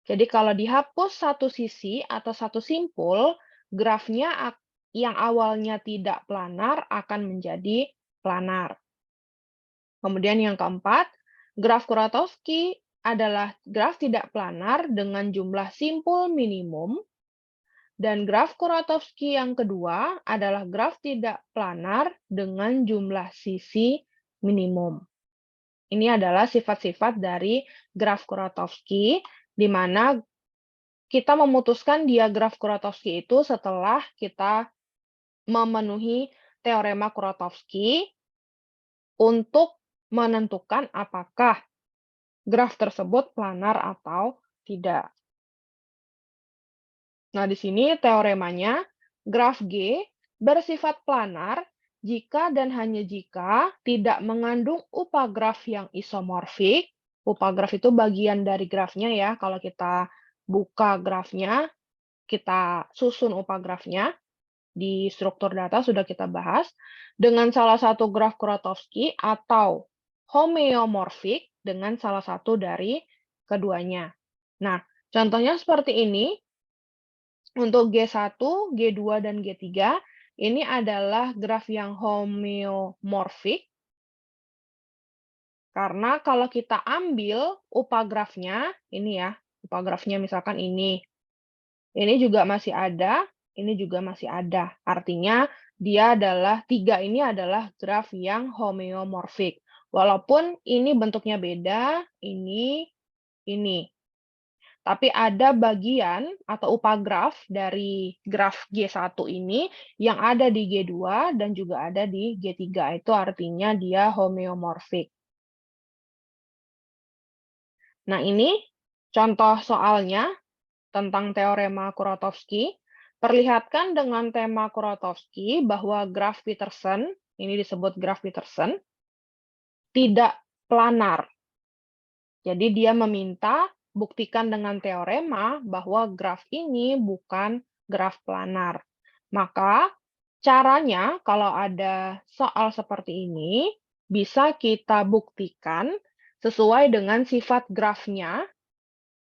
Jadi kalau dihapus satu sisi atau satu simpul, grafnya yang awalnya tidak planar akan menjadi planar. Kemudian yang keempat, graf Kuratowski adalah graf tidak planar dengan jumlah simpul minimum. Dan graf Kuratowski yang kedua adalah graf tidak planar dengan jumlah sisi minimum. Ini adalah sifat-sifat dari graf Kuratowski, di mana kita memutuskan dia graf Kuratowski itu setelah kita memenuhi teorema Kuratowski untuk menentukan apakah graf tersebut planar atau tidak. Nah, di sini teoremanya, graf G bersifat planar jika dan hanya jika tidak mengandung upagraf yang isomorfik. Upagraf itu bagian dari grafnya ya. Kalau kita buka grafnya, kita susun upagrafnya. Di struktur data sudah kita bahas. Dengan salah satu graf Kuratowski atau homeomorfik dengan salah satu dari keduanya. Nah, contohnya seperti ini. Untuk G1, G2, dan G3, ini adalah graf yang homeomorfik. Karena kalau kita ambil upagrafnya, ini ya, upagrafnya misalkan ini juga masih ada, ini juga masih ada. Artinya dia adalah, tiga ini adalah graf yang homeomorfik. Walaupun ini bentuknya beda, ini. Tapi ada bagian atau upagraf dari graf G1 ini yang ada di G2 dan juga ada di G3. Itu artinya dia homeomorfik. Nah, ini contoh soalnya tentang teorema Kuratowski. Perlihatkan dengan tema Kuratowski bahwa graf Petersen, ini disebut graf Petersen, tidak planar. Jadi dia meminta buktikan dengan teorema bahwa graf ini bukan graf planar. Maka caranya kalau ada soal seperti ini, bisa kita buktikan sesuai dengan sifat grafnya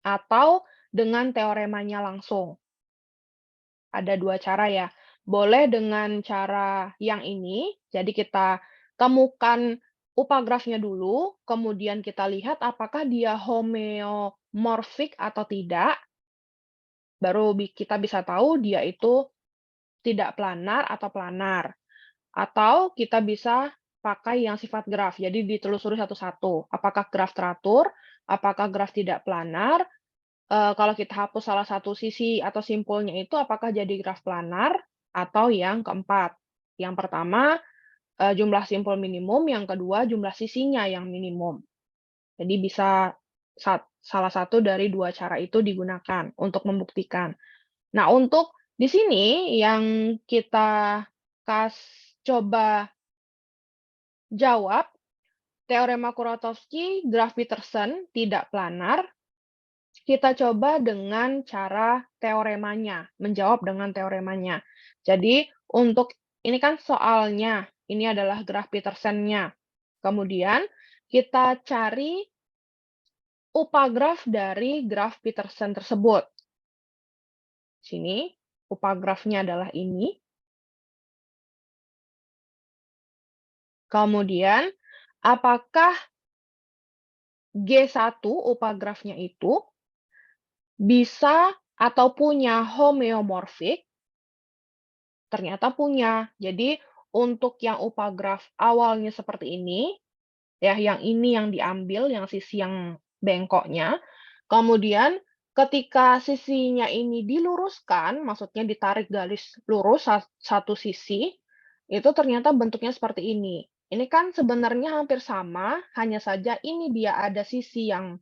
atau dengan teoremanya langsung. Ada 2 cara ya. Boleh dengan cara yang ini, jadi kita temukan upagrafnya dulu, kemudian kita lihat apakah dia homeomorphic atau tidak, baru kita bisa tahu dia itu tidak planar atau planar. Atau kita bisa pakai yang sifat graf, jadi ditelusuri satu-satu. Apakah graf teratur, apakah graf tidak planar, kalau kita hapus salah satu sisi atau simpulnya itu apakah jadi graf planar atau yang keempat. Yang pertama, jumlah simpul minimum, yang kedua jumlah sisinya yang minimum. Jadi bisa salah satu dari 2 cara itu digunakan untuk membuktikan. Nah, untuk di sini yang kita coba jawab, teorema Kuratowski, graf Petersen tidak planar. Kita coba dengan cara teoremanya, menjawab dengan teoremanya. Jadi, untuk ini kan soalnya, ini adalah graf Petersen-nya. Kemudian, kita cari upagraf dari graf Petersen tersebut. Sini, upagrafnya adalah ini. Kemudian, apakah G1 upagrafnya itu bisa atau punya homeomorphic? Ternyata punya. Jadi, untuk yang upagraf awalnya seperti ini, ya, yang ini yang diambil, yang sisi yang bengkoknya, kemudian ketika sisinya ini diluruskan, maksudnya ditarik garis lurus satu sisi, itu ternyata bentuknya seperti ini. Ini kan sebenarnya hampir sama, hanya saja ini dia ada sisi yang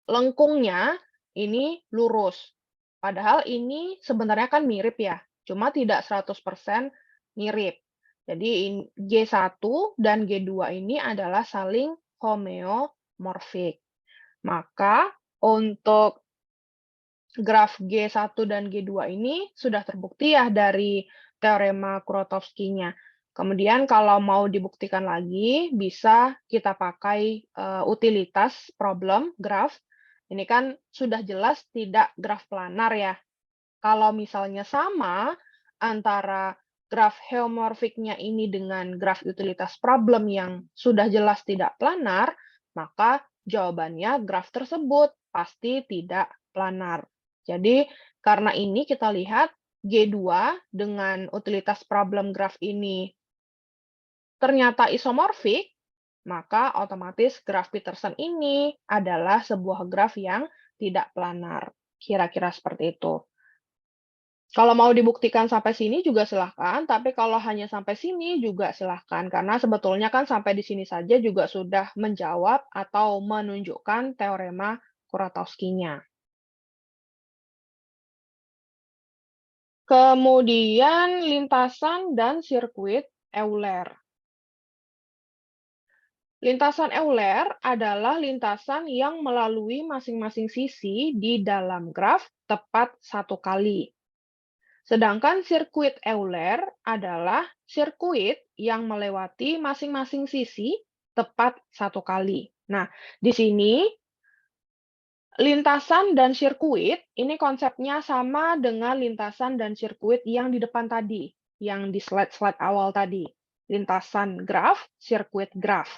lengkungnya ini lurus. Padahal ini sebenarnya kan mirip ya, cuma tidak 100% mirip. Jadi G1 dan G2 ini adalah saling homeomorphic. Maka untuk graf G1 dan G2 ini sudah terbukti ya dari teorema Kuratowski-nya. Kemudian kalau mau dibuktikan lagi, bisa kita pakai utilitas problem graf. Ini kan sudah jelas tidak graf planar ya. Kalau misalnya sama antara graf homeomorphic-nya ini dengan graf utilitas problem yang sudah jelas tidak planar, maka jawabannya graf tersebut pasti tidak planar. Jadi, karena ini kita lihat G2 dengan utilitas problem graf ini ternyata isomorfik, maka otomatis graf Petersen ini adalah sebuah graf yang tidak planar. Kira-kira seperti itu. Kalau mau dibuktikan sampai sini juga silahkan, tapi kalau hanya sampai sini juga silahkan, karena sebetulnya kan sampai di sini saja juga sudah menjawab atau menunjukkan teorema Kuratowski-nya. Kemudian lintasan dan sirkuit Euler. Lintasan Euler adalah lintasan yang melalui masing-masing sisi di dalam graf tepat satu kali. Sedangkan sirkuit Euler adalah sirkuit yang melewati masing-masing sisi tepat satu kali. Nah, di sini lintasan dan sirkuit ini konsepnya sama dengan lintasan dan sirkuit yang di depan tadi, yang di slide-slide awal tadi. Lintasan graf, sirkuit graf.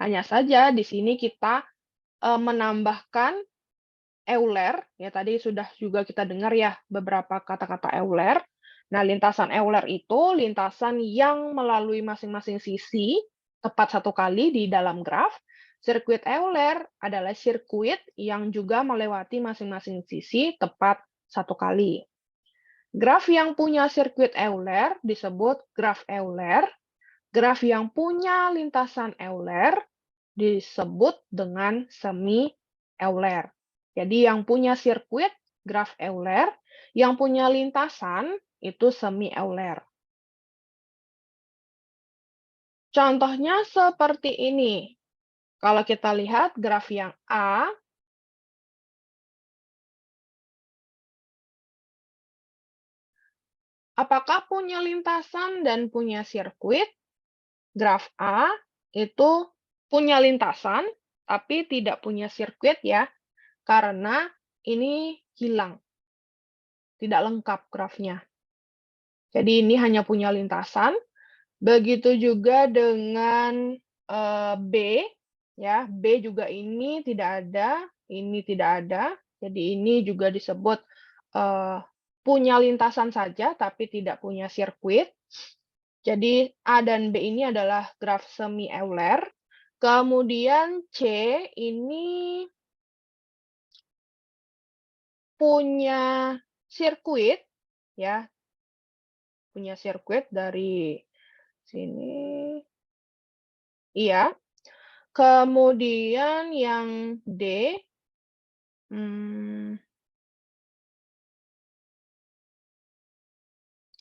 Hanya saja di sini kita menambahkan Euler, ya tadi sudah juga kita dengar ya beberapa kata-kata Euler. Nah, lintasan Euler itu lintasan yang melalui masing-masing sisi tepat satu kali di dalam graf. Sirkuit Euler adalah sirkuit yang juga melewati masing-masing sisi tepat satu kali. Graf yang punya sirkuit Euler disebut graf Euler. Graf yang punya lintasan Euler disebut dengan semi Euler. Jadi yang punya sirkuit graf Euler, yang punya lintasan itu semi Euler. Contohnya seperti ini. Kalau kita lihat graf yang A, apakah punya lintasan dan punya sirkuit? Graf A itu punya lintasan, tapi tidak punya sirkuit ya, karena ini hilang, tidak lengkap grafnya. Jadi ini hanya punya lintasan, begitu juga dengan, B, ya, B juga ini tidak ada, jadi ini juga disebut, eee, punya lintasan saja, tapi tidak punya sirkuit. Jadi A dan B ini adalah graf semi-Euler. Kemudian C ini punya sirkuit, ya, punya sirkuit dari sini iya. Kemudian yang D, mmm,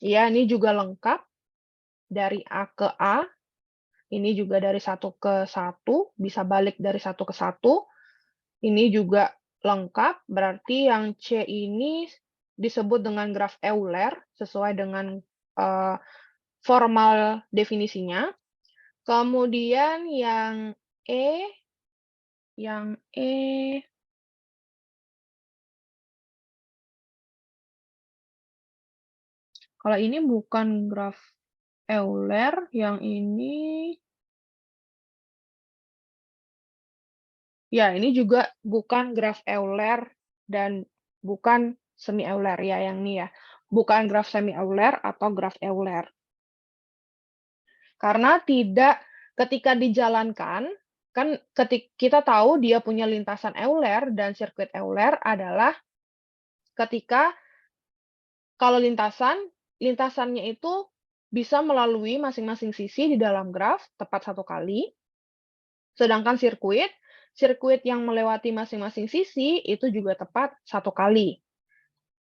iya ini juga lengkap dari A ke A, ini juga dari satu ke satu, bisa balik dari satu ke satu. Ini juga lengkap, berarti yang C ini disebut dengan graf Euler sesuai dengan, eee, formal definisinya. Kemudian E yang E kalau ini bukan graf Euler, yang ini ya ini juga bukan graf Euler dan bukan semi-Euler ya yang ini ya. Bukan graf semi-Euler atau graf Euler. Karena tidak ketika dijalankan, kan kita tahu dia punya lintasan Euler dan sirkuit Euler adalah ketika kalau lintasannya itu bisa melalui masing-masing sisi di dalam graf tepat satu kali, sedangkan sirkuit yang melewati masing-masing sisi itu juga tepat satu kali.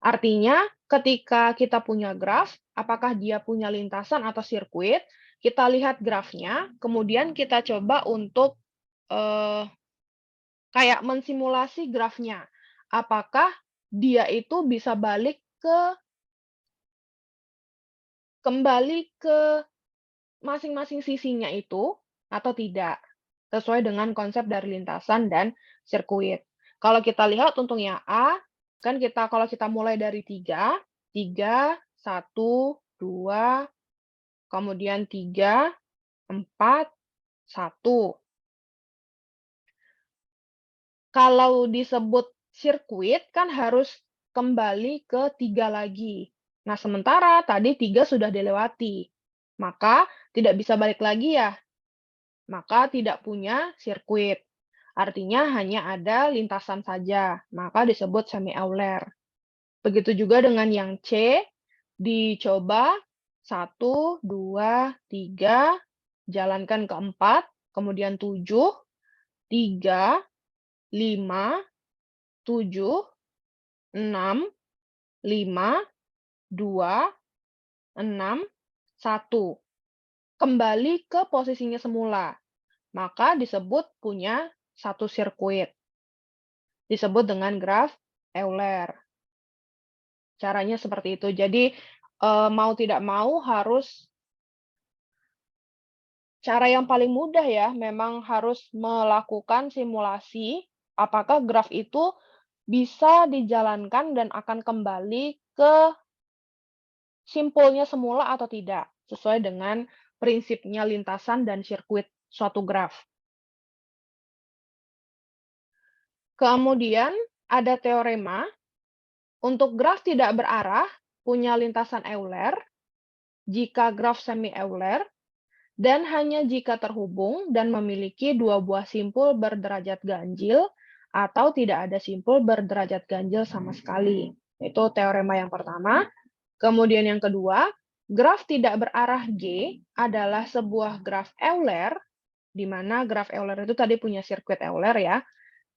Artinya, ketika kita punya graf, apakah dia punya lintasan atau sirkuit, kita lihat grafnya, kemudian kita coba untuk, eee, kayak mensimulasi grafnya. Apakah dia itu bisa kembali ke masing-masing sisinya itu atau tidak, sesuai dengan konsep dari lintasan dan sirkuit. Kalau kita lihat untuk yang A, kan kalau kita mulai dari 3, 3, 1, 2, kemudian 3, 4, 1. Kalau disebut sirkuit kan harus kembali ke 3 lagi. Nah, sementara tadi 3 sudah dilewati, maka tidak bisa balik lagi ya, maka tidak punya sirkuit. Artinya hanya ada lintasan saja, maka disebut semi-Euler. Begitu juga dengan yang C, dicoba 1, 2, 3, jalankan ke 4, kemudian 7, 3, 5, 7, 6, 5, 2, 6, 1. Kembali ke posisinya semula, maka disebut punya satu sirkuit. Disebut dengan graf Euler. Caranya seperti itu. Jadi, mau tidak mau harus cara yang paling mudah ya, memang harus melakukan simulasi apakah graf itu bisa dijalankan dan akan kembali ke simpulnya semula atau tidak, sesuai dengan prinsipnya lintasan dan sirkuit suatu graf. Kemudian ada teorema, untuk graf tidak berarah punya lintasan Euler, jika graf semi-Euler, dan hanya jika terhubung dan memiliki dua buah simpul berderajat ganjil atau tidak ada simpul berderajat ganjil sama sekali. Itu teorema yang pertama. Kemudian yang kedua, graf tidak berarah G adalah sebuah graf Euler, di mana graf Euler itu tadi punya sirkuit Euler ya,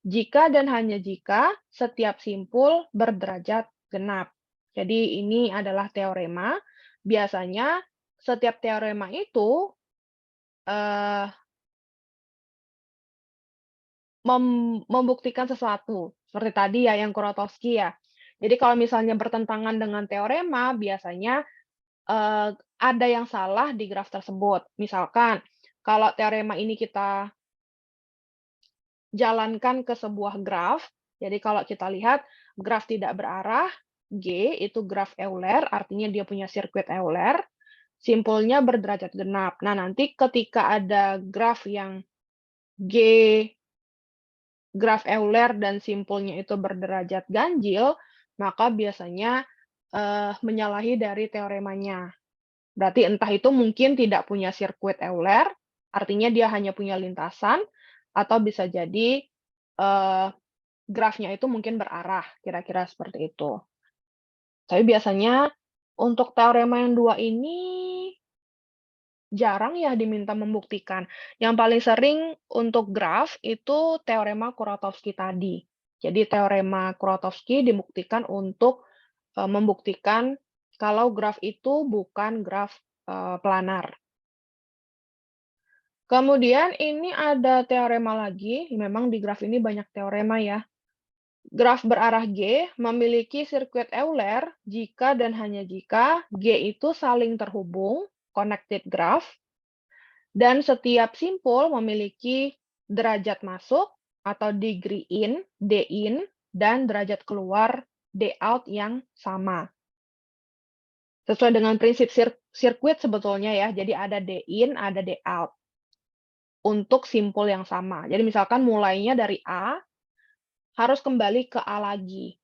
jika dan hanya jika setiap simpul berderajat genap. Jadi ini adalah teorema. Biasanya setiap teorema itu Eee, membuktikan sesuatu, seperti tadi ya yang Kuratowski ya. Jadi kalau misalnya bertentangan dengan teorema, biasanya, ada yang salah di graf tersebut. Misalkan, kalau teorema ini kita jalankan ke sebuah graf, jadi kalau kita lihat graf tidak berarah, G itu graf Euler, artinya dia punya sirkuit Euler, simpulnya berderajat genap. Nah, nanti ketika ada graf yang G graf Euler dan simpulnya itu berderajat ganjil, maka biasanya, menyalahi dari teoremanya. Berarti entah itu mungkin tidak punya sirkuit Euler, artinya dia hanya punya lintasan, atau bisa jadi, grafnya itu mungkin berarah, kira-kira seperti itu. Tapi biasanya untuk teorema yang 2 ini jarang ya diminta membuktikan. Yang paling sering untuk graf itu teorema Kuratowski tadi. Jadi teorema Kuratowski dibuktikan untuk, membuktikan kalau graf itu bukan graf, planar. Kemudian ini ada teorema lagi, memang di graf ini banyak teorema ya. Graf berarah G memiliki sirkuit Euler jika dan hanya jika G itu saling terhubung, connected graph, dan setiap simpul memiliki derajat masuk atau degree in, D in, dan derajat keluar, D out yang sama. Sesuai dengan prinsip sirkuit sebetulnya ya, jadi ada D in, ada D out. Untuk simpul yang sama. Jadi misalkan mulainya dari A, harus kembali ke A lagi.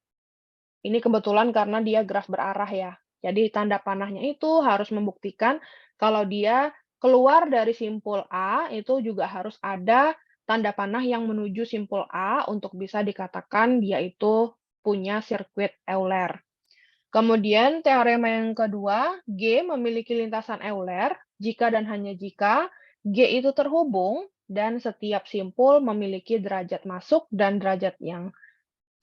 Ini kebetulan karena dia graf berarah ya. Jadi tanda panahnya itu harus membuktikan kalau dia keluar dari simpul A, itu juga harus ada tanda panah yang menuju simpul A untuk bisa dikatakan dia itu punya sirkuit Euler. Kemudian teorema yang kedua, G memiliki lintasan Euler jika dan hanya jika G itu terhubung dan setiap simpul memiliki derajat masuk dan derajat yang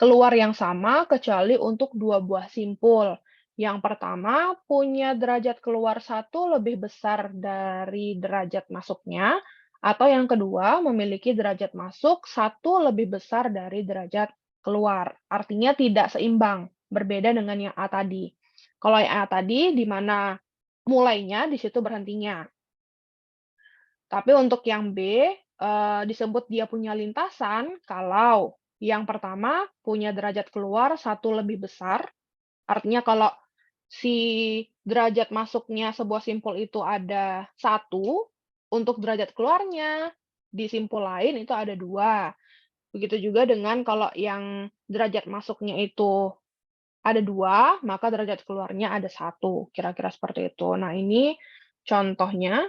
keluar yang sama kecuali untuk dua buah simpul. Yang pertama punya derajat keluar 1 lebih besar dari derajat masuknya, atau yang kedua memiliki derajat masuk 1 lebih besar dari derajat keluar. Artinya tidak seimbang, berbeda dengan yang A tadi. Kalau yang A tadi di mana mulainya di situ berhentinya. Tapi untuk yang B, disebut dia punya lintasan kalau yang pertama punya derajat keluar 1 lebih besar, artinya kalau si derajat masuknya sebuah simpul itu ada 1, untuk derajat keluarnya di simpul lain itu ada 2. Begitu juga dengan kalau yang derajat masuknya itu ada 2, maka derajat keluarnya ada 1, kira-kira seperti itu. Nah, ini contohnya.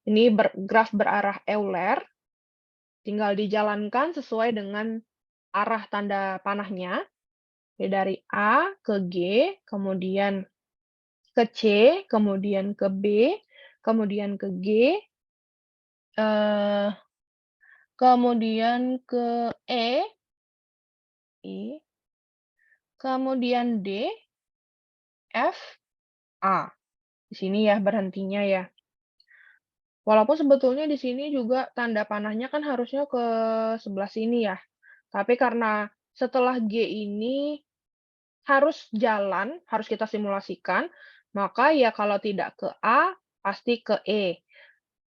Ini graf berarah Euler, tinggal dijalankan sesuai dengan arah tanda panahnya, ya dari A ke G, kemudian ke C, kemudian ke B, kemudian ke G, eee, kemudian ke E, kemudian D, F, A. Di sini ya berhentinya ya. Walaupun sebetulnya di sini juga tanda panahnya kan harusnya ke sebelah sini ya. Tapi karena setelah G ini harus jalan, harus kita simulasikan, maka ya kalau tidak ke A, pasti ke E.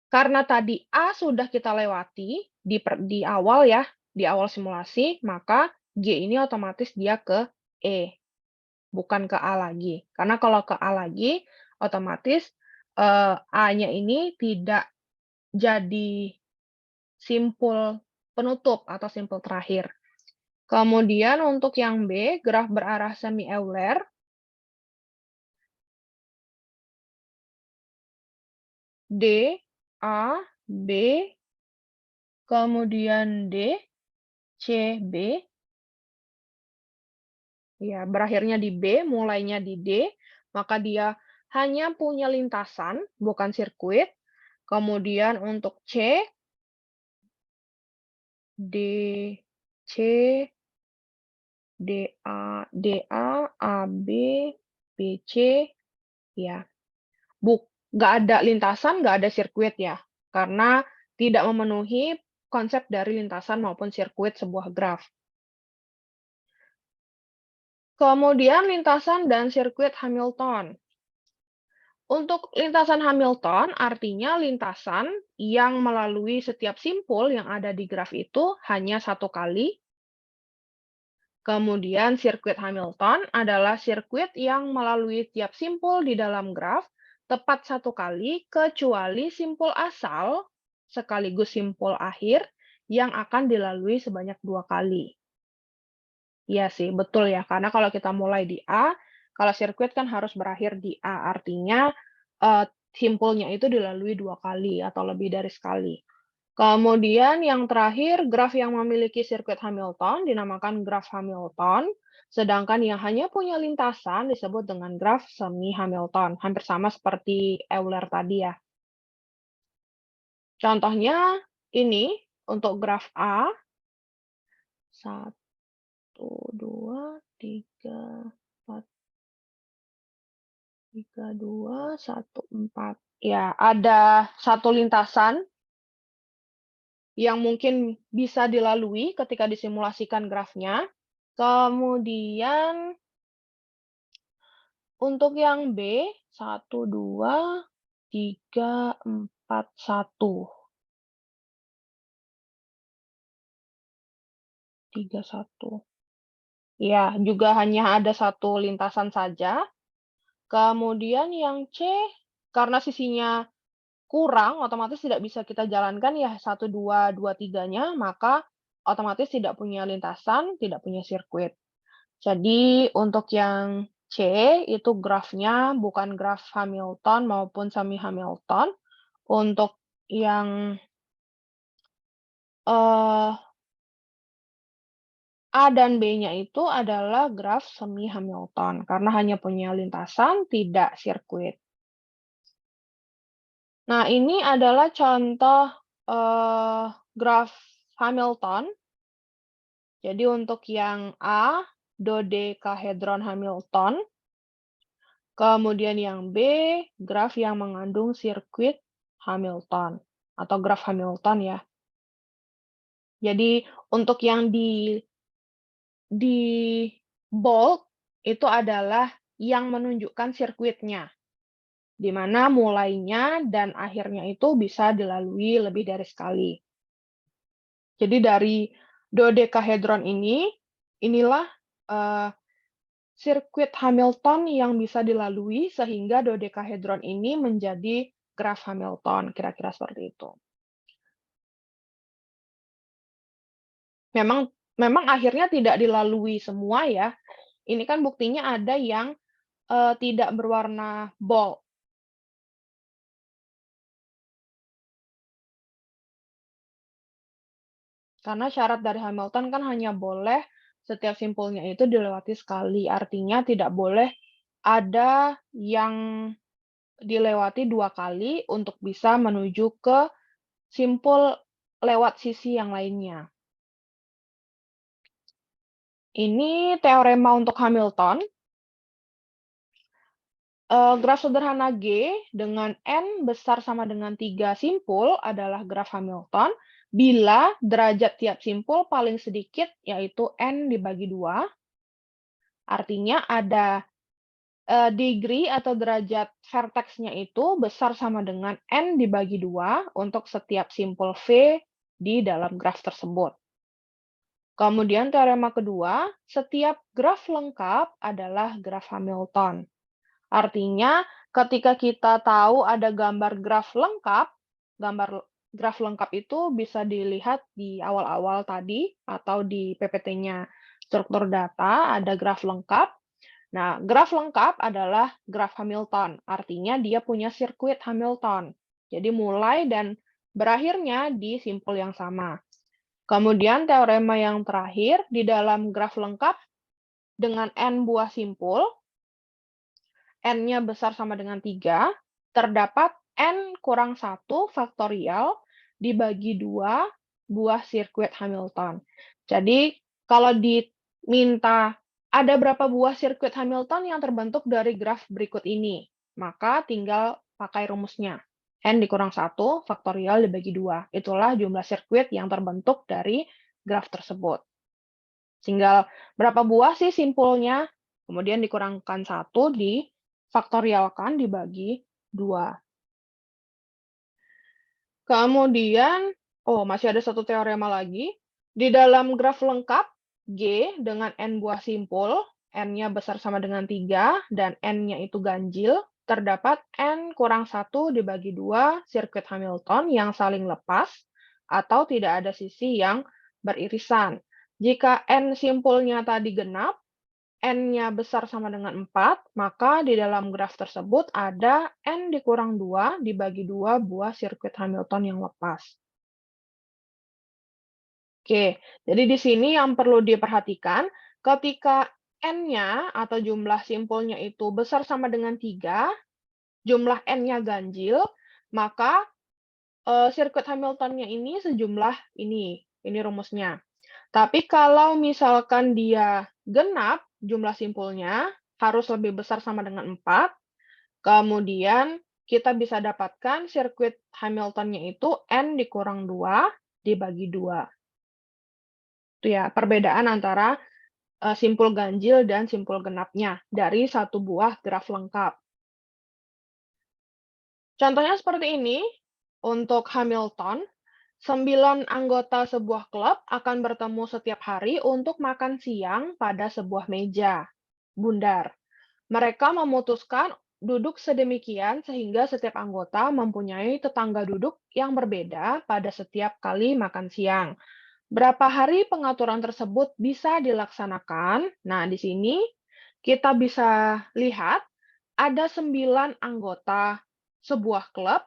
Karena tadi A sudah kita lewati di awal ya, di awal simulasi, maka G ini otomatis dia ke E, bukan ke A lagi. Karena kalau ke A lagi, otomatis, A-nya ini tidak jadi simpul penutup atau simpul terakhir. Kemudian untuk yang B, graf berarah semi-Euler, D, A, B, kemudian D, C, B. Ya, berakhirnya di B, mulainya di D, maka dia hanya punya lintasan, bukan sirkuit. Kemudian untuk C, D, C, DA, AB, BC, ya. Nggak ada lintasan, nggak ada sirkuit ya, karena tidak memenuhi konsep dari lintasan maupun sirkuit sebuah graf. Kemudian lintasan dan sirkuit Hamilton. Untuk lintasan Hamilton, artinya lintasan yang melalui setiap simpul yang ada di graf itu hanya satu kali. Kemudian sirkuit Hamilton adalah sirkuit yang melalui tiap simpul di dalam graf tepat satu kali, kecuali simpul asal sekaligus simpul akhir yang akan dilalui sebanyak 2 kali. Iya sih, betul ya, karena kalau kita mulai di A, kalau sirkuit kan harus berakhir di A, artinya, simpulnya itu dilalui 2 kali atau lebih dari sekali. Kemudian yang terakhir, graf yang memiliki sirkuit Hamilton dinamakan graf Hamilton, sedangkan yang hanya punya lintasan disebut dengan graf semi Hamilton, hampir sama seperti Euler tadi ya. Contohnya ini untuk graf A, 1, 2, 3, 4, 3, 2, 1, 4. Ya, ada satu lintasan yang mungkin bisa dilalui ketika disimulasikan grafnya. Kemudian untuk yang B, 1, 2, 3, 4, 1. 3, 1. Ya, juga hanya ada satu lintasan saja. Kemudian yang C, karena sisinya kurang, otomatis tidak bisa kita jalankan ya 1, 2, 2, 3-nya, maka otomatis tidak punya lintasan, tidak punya sirkuit. Jadi untuk yang C, itu grafnya bukan graf Hamilton maupun semi Hamilton. Untuk yang, eee, A dan B-nya itu adalah graf semi Hamilton, karena hanya punya lintasan, tidak sirkuit. Nah, ini adalah contoh, graf Hamilton. Jadi untuk yang A, dodekahedron Hamilton. Kemudian yang B, graf yang mengandung sirkuit Hamilton atau graf Hamilton ya. Jadi untuk yang di bold itu adalah yang menunjukkan sirkuitnya, di mana mulainya dan akhirnya itu bisa dilalui lebih dari sekali. Jadi dari dodekahedron ini, inilah sirkuit Hamilton yang bisa dilalui sehingga dodekahedron ini menjadi graf Hamilton, kira-kira seperti itu. Memang memang akhirnya tidak dilalui semua ya. Ini kan buktinya ada yang, tidak berwarna bold. Karena syarat dari Hamilton kan hanya boleh setiap simpulnya itu dilewati sekali, artinya tidak boleh ada yang dilewati 2 kali untuk bisa menuju ke simpul lewat sisi yang lainnya. Ini teorema untuk Hamilton. Graf sederhana G dengan N besar sama dengan 3 simpul adalah graf Hamilton bila derajat tiap simpul paling sedikit, yaitu N dibagi 2. Artinya ada, degree atau derajat vertex-nya itu besar sama dengan N dibagi 2 untuk setiap simpul V di dalam graf tersebut. Kemudian teorema kedua, setiap graf lengkap adalah graf Hamilton. Artinya, ketika kita tahu ada gambar graf lengkap, gambar graf lengkap itu bisa dilihat di awal-awal tadi atau di PPT-nya struktur data, ada graf lengkap. Nah, graf lengkap adalah graf Hamilton, artinya dia punya sirkuit Hamilton. Jadi mulai dan berakhirnya di simpul yang sama. Kemudian teorema yang terakhir, di dalam graf lengkap dengan N buah simpul, N-nya besar sama dengan 3, terdapat N kurang 1 faktorial dibagi 2 buah sirkuit Hamilton. Jadi, kalau diminta ada berapa buah sirkuit Hamilton yang terbentuk dari graf berikut ini, maka tinggal pakai rumusnya. N dikurang 1 faktorial dibagi 2. Itulah jumlah sirkuit yang terbentuk dari graf tersebut. Tinggal berapa buah sih simpulnya, kemudian dikurangkan 1 di faktorialkan dibagi 2. Kemudian, masih ada satu teorema lagi. Di dalam graf lengkap, G dengan N buah simpul, N-nya besar sama dengan 3, dan N-nya itu ganjil, terdapat N kurang 1 dibagi 2 sirkuit Hamilton yang saling lepas, atau tidak ada sisi yang beririsan. Jika N simpulnya tadi genap, N-nya besar sama dengan 4, maka di dalam graf tersebut ada N dikurang 2 dibagi 2 buah sirkuit Hamilton yang lepas. Oke, jadi di sini yang perlu diperhatikan, ketika N-nya atau jumlah simpulnya itu besar sama dengan 3, jumlah N-nya ganjil, maka sirkuit Hamiltonnya ini sejumlah ini rumusnya. Tapi kalau misalkan dia genap, jumlah simpulnya harus lebih besar sama dengan 4, kemudian kita bisa dapatkan sirkuit Hamiltonnya itu N dikurang 2 dibagi 2. Itu ya, perbedaan antara simpul ganjil dan simpul genapnya dari satu buah graf lengkap. Contohnya seperti ini, untuk Hamilton, 9 anggota sebuah klub akan bertemu setiap hari untuk makan siang pada sebuah meja bundar. Mereka memutuskan duduk sedemikian sehingga setiap anggota mempunyai tetangga duduk yang berbeda pada setiap kali makan siang. Berapa hari pengaturan tersebut bisa dilaksanakan? Nah, di sini kita bisa lihat ada 9 anggota sebuah klub,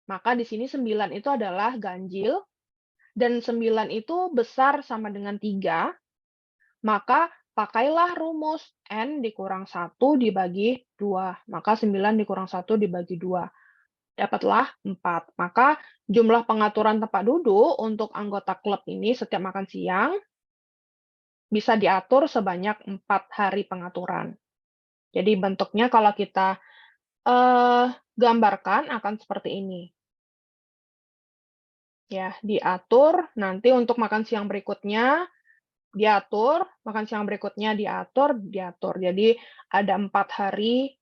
maka di sini 9 itu adalah ganjil, dan 9 itu besar sama dengan 3, maka pakailah rumus N dikurang 1 dibagi 2. Maka 9 dikurang 1 dibagi 2. Dapatlah 4. Maka jumlah pengaturan tempat duduk untuk anggota klub ini setiap makan siang bisa diatur sebanyak 4 hari pengaturan. Jadi bentuknya kalau kita gambarkan akan seperti ini. Ya, diatur, nanti untuk makan siang berikutnya diatur, makan siang berikutnya diatur, diatur. Jadi ada 4 hari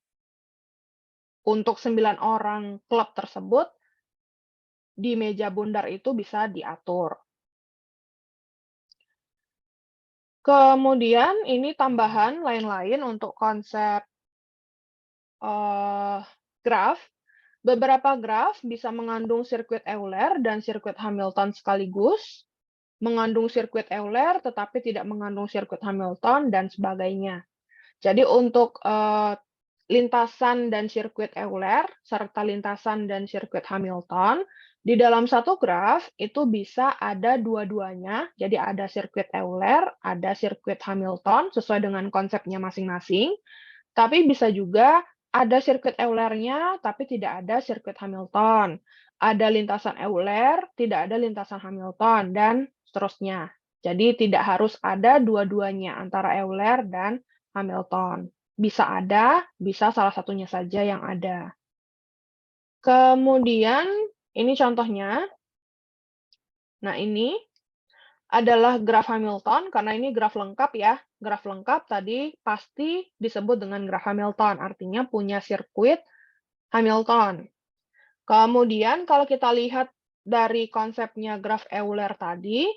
untuk 9 orang klub tersebut, di meja bundar itu bisa diatur. Kemudian ini tambahan lain-lain untuk konsep graf. Beberapa graf bisa mengandung sirkuit Euler dan sirkuit Hamilton sekaligus, mengandung sirkuit Euler tetapi tidak mengandung sirkuit Hamilton, dan sebagainya. Jadi untuk lintasan dan sirkuit Euler, serta lintasan dan sirkuit Hamilton, di dalam satu graf itu bisa ada dua-duanya. Jadi ada sirkuit Euler, ada sirkuit Hamilton, sesuai dengan konsepnya masing-masing. Tapi bisa juga ada sirkuit Eulernya, tapi tidak ada sirkuit Hamilton. Ada lintasan Euler, tidak ada lintasan Hamilton, dan seterusnya. Jadi tidak harus ada dua-duanya, antara Euler dan Hamilton. Bisa ada, bisa salah satunya saja yang ada. Kemudian, ini contohnya. Nah, ini adalah graf Hamilton, karena ini graf lengkap ya. Graf lengkap tadi pasti disebut dengan graf Hamilton, artinya punya sirkuit Hamilton. Kemudian kalau kita lihat dari konsepnya graf Euler tadi,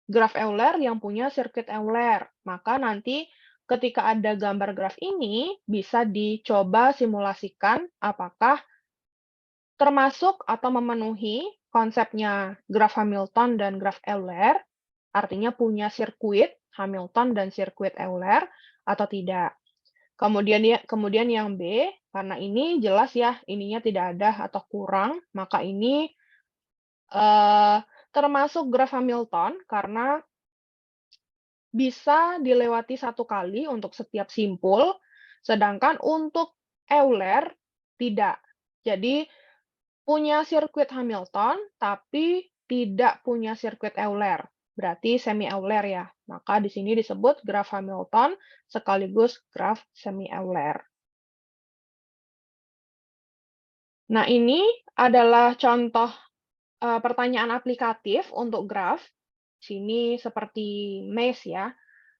graf Euler yang punya sirkuit Euler, maka nanti ketika ada gambar graf ini, bisa dicoba simulasikan apakah termasuk atau memenuhi konsepnya graf Hamilton dan graf Euler, artinya punya sirkuit Hamilton dan sirkuit Euler atau tidak. Kemudian yang B, karena ini jelas ya, ininya tidak ada atau kurang, maka ini termasuk graf Hamilton karena bisa dilewati satu kali untuk setiap simpul, sedangkan untuk Euler tidak. Jadi punya sirkuit Hamilton, tapi tidak punya sirkuit Euler. Berarti semi-Euler ya. Maka di sini disebut graf Hamilton sekaligus graf semi-Euler. Nah, ini adalah contoh pertanyaan aplikatif untuk graf. Sini seperti maze ya.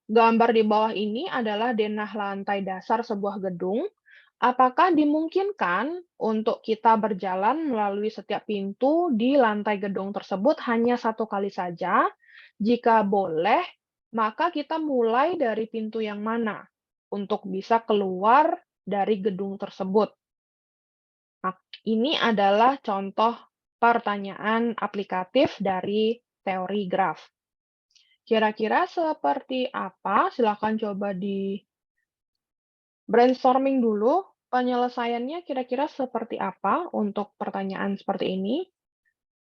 Gambar di bawah ini adalah denah lantai dasar sebuah gedung. Apakah dimungkinkan untuk kita berjalan melalui setiap pintu di lantai gedung tersebut hanya satu kali saja? Jika boleh, maka kita mulai dari pintu yang mana untuk bisa keluar dari gedung tersebut? Ini adalah contoh pertanyaan aplikatif dari teori graf. Kira-kira seperti apa? Silakan coba di brainstorming dulu, penyelesaiannya kira-kira seperti apa untuk pertanyaan seperti ini?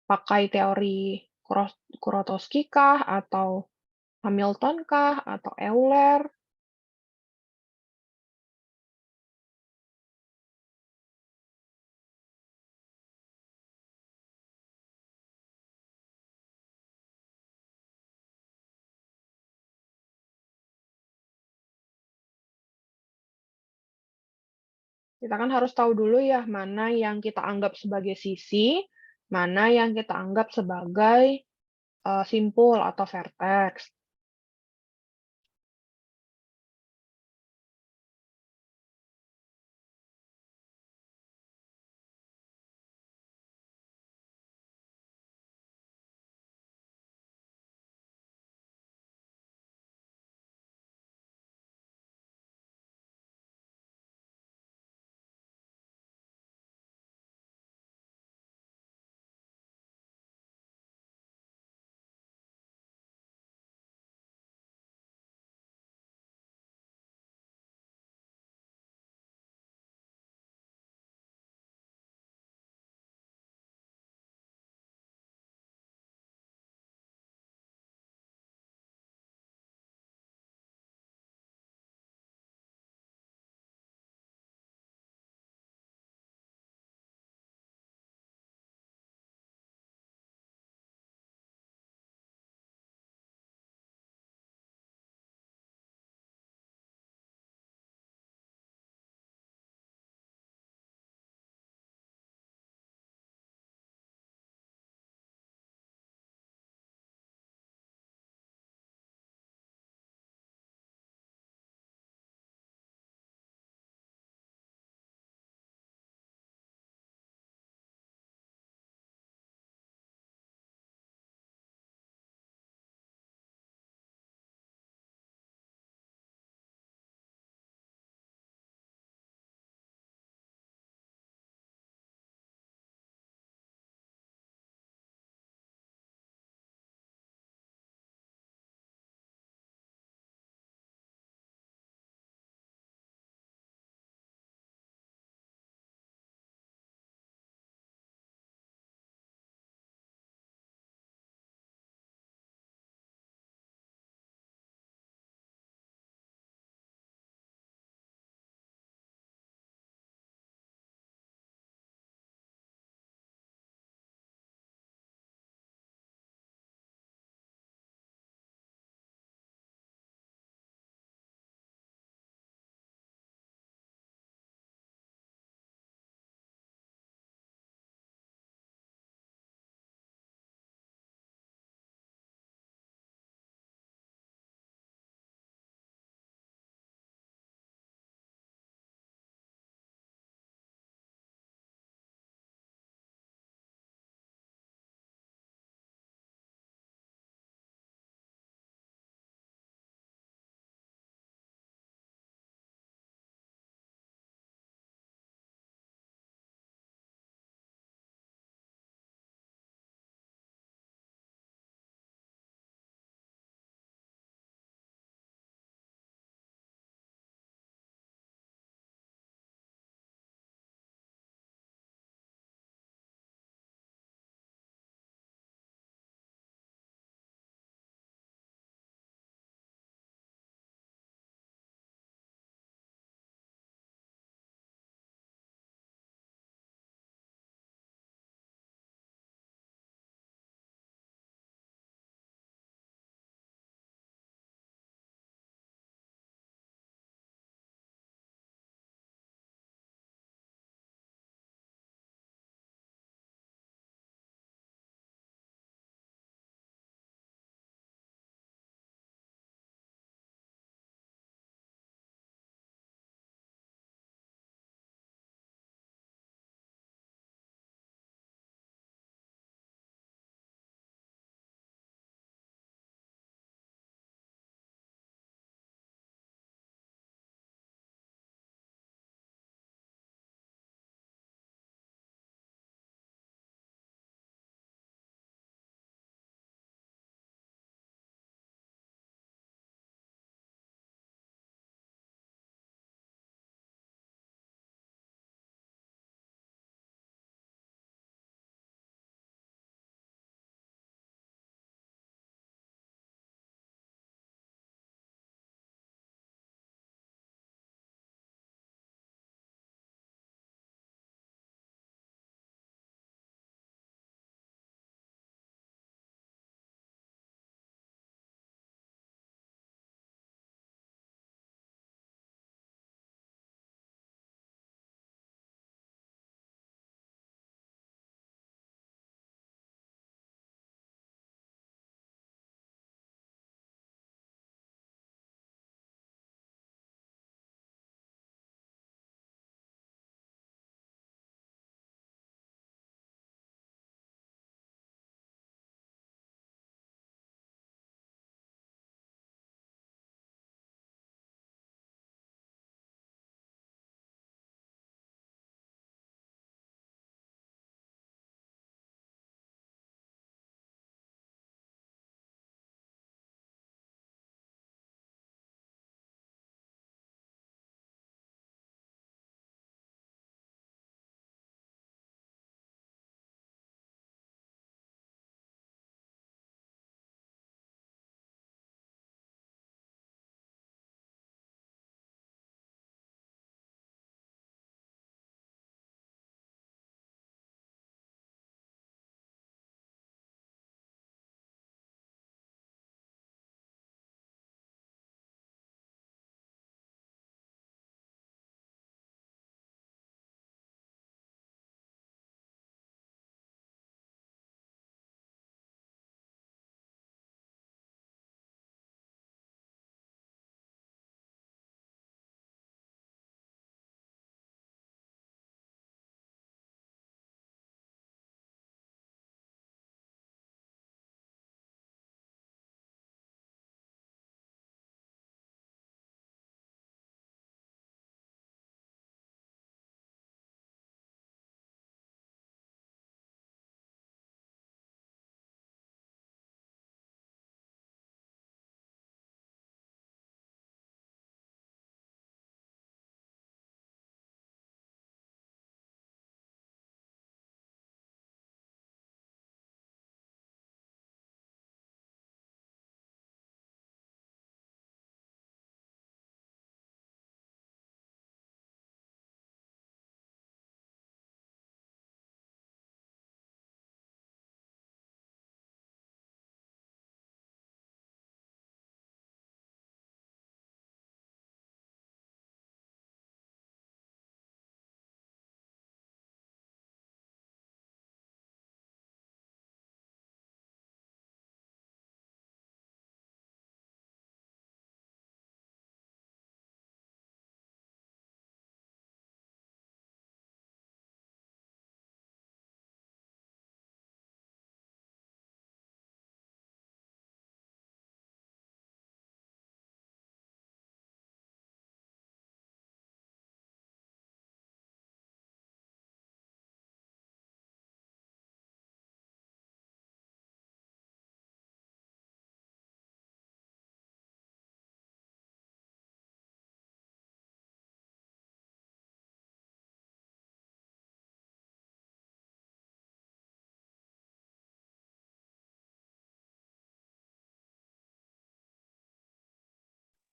Pakai teori Kuratowski kah, atau Hamilton kah, atau Euler? Kita kan harus tahu dulu ya, mana yang kita anggap sebagai sisi, mana yang kita anggap sebagai simpul atau vertex.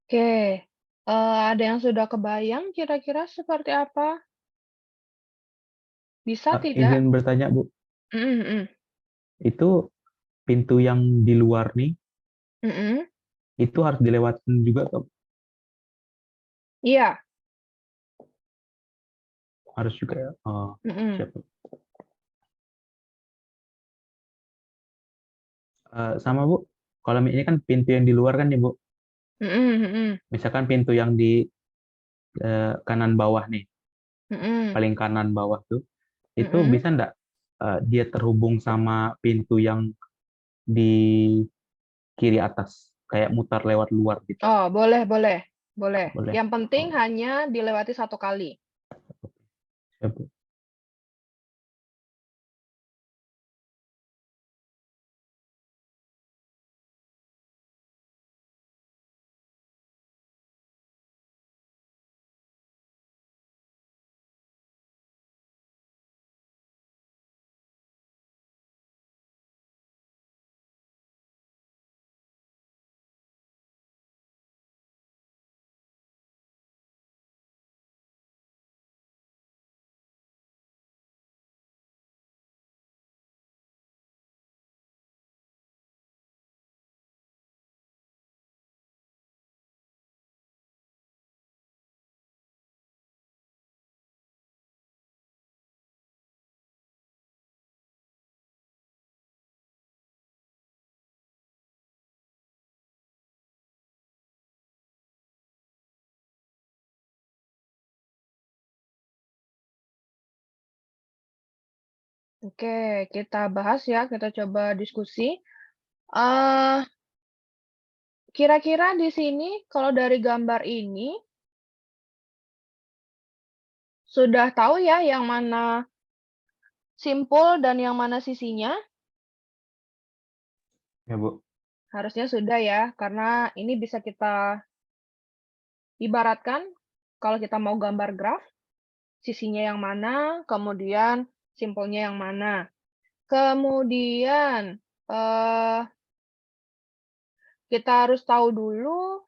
Oke, ada yang sudah kebayang kira-kira seperti apa? Bisa tidak? Izin bertanya, Bu, Mhm mhm, itu pintu yang di luar nih, mhm, itu harus dilewatin juga atau iya, harus juga ya? Oh, mhm, siap. Sama Bu, kalau ini kan pintu yang di luar kan ya Bu, mhm mhm, misalkan pintu yang di kanan bawah nih, mhm, paling kanan bawah tuh, itu mhm. bisa nggak dia terhubung sama pintu yang di kiri atas, kayak mutar lewat luar gitu? Oh, boleh boleh boleh. Boleh? Yang penting Oh, hanya dilewati satu kali. siap Bu. Oke, kita bahas ya, kita coba diskusi. Eee, Kira-kira di sini kalau dari gambar ini, sudah tahu ya yang mana simpul dan yang mana sisinya? Ya Bu. Harusnya sudah ya, karena ini bisa kita ibaratkan kalau kita mau gambar graf, sisinya yang mana, kemudian simpulnya yang mana. Kemudian, eee, kita harus tahu dulu,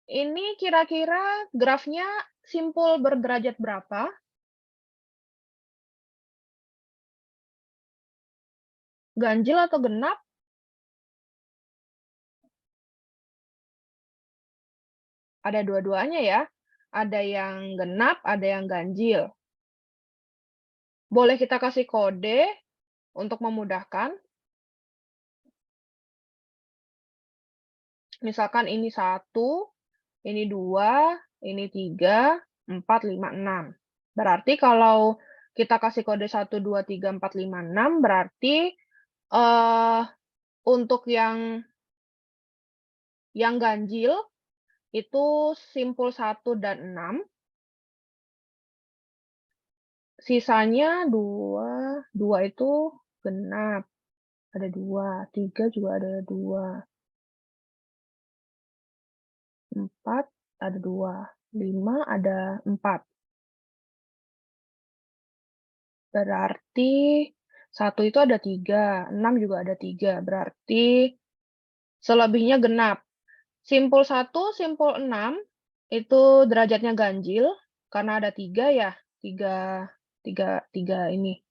ini kira-kira grafnya simpul berderajat berapa? Ganjil atau genap? Ada dua-duanya ya. Ada yang genap, ada yang ganjil. Boleh kita kasih kode untuk memudahkan. Misalkan ini 1, ini 2, ini 3, 4, 5, 6. Berarti kalau kita kasih kode 1, 2, 3, 4, 5, 6 berarti, eee, untuk yang ganjil itu simpul 1 dan 6, sisanya 2, 2 itu genap, ada 2, 3 juga ada 2, 4 ada 2, 5 ada 4. Berarti 1 itu ada 3, 6 juga ada 3, berarti selebihnya genap. Simpul 1, simpul 6 itu derajatnya ganjil karena ada 3 ya, 3 3 ini.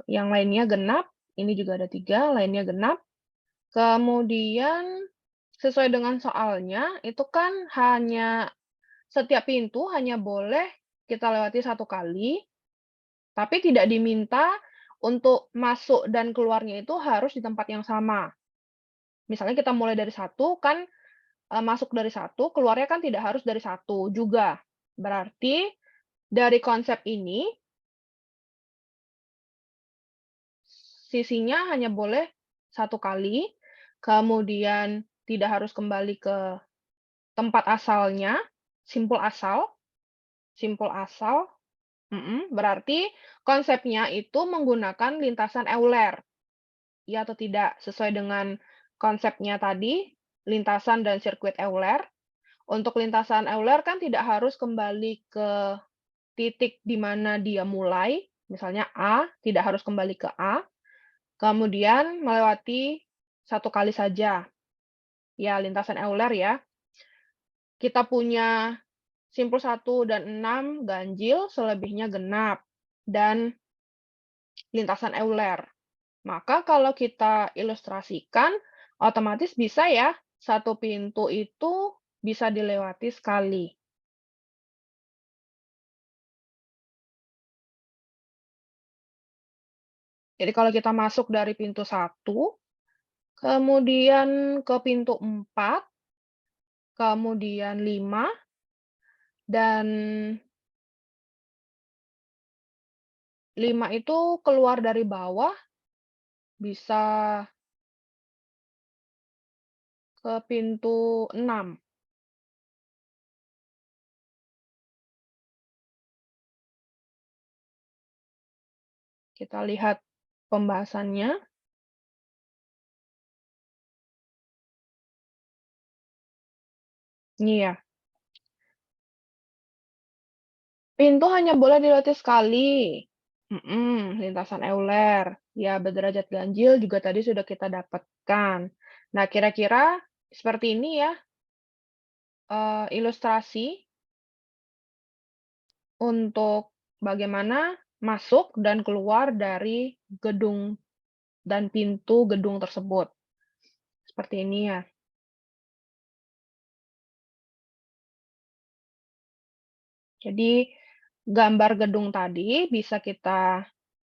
Yang lainnya genap, ini juga ada 3, lainnya genap. Kemudian sesuai dengan soalnya, itu kan setiap pintu hanya boleh kita lewati satu kali, tapi tidak diminta untuk masuk dan keluarnya itu harus di tempat yang sama. Misalnya kita mulai dari satu kan, masuk dari satu, keluarnya kan tidak harus dari satu juga. Berarti dari konsep ini, sisinya hanya boleh satu kali, kemudian tidak harus kembali ke tempat asalnya, simpul asal simpul asal, berarti konsepnya itu menggunakan lintasan Euler, iya atau tidak? Sesuai dengan konsepnya tadi, lintasan dan sirkuit Euler. Untuk lintasan Euler kan tidak harus kembali ke titik di mana dia mulai, misalnya A, tidak harus kembali ke A, kemudian melewati satu kali saja, ya lintasan Euler ya. kita punya simpul 1 dan 6 ganjil, selebihnya genap, dan lintasan Euler. Maka kalau kita ilustrasikan, otomatis bisa ya, satu pintu itu bisa dilewati sekali. Jadi kalau kita masuk dari pintu 1, kemudian ke pintu 4, kemudian 5, dan 5 itu keluar dari bawah, bisa ke pintu 6. Kita lihat pembahasannya. Ini ya, pintu hanya boleh dilewati sekali. Lintasan Euler. Ya, berderajat ganjil juga tadi sudah kita dapatkan. Nah, kira-kira seperti ini ya, ilustrasi untuk bagaimana masuk dan keluar dari gedung dan pintu gedung tersebut. Seperti ini ya. Jadi, gambar gedung tadi bisa kita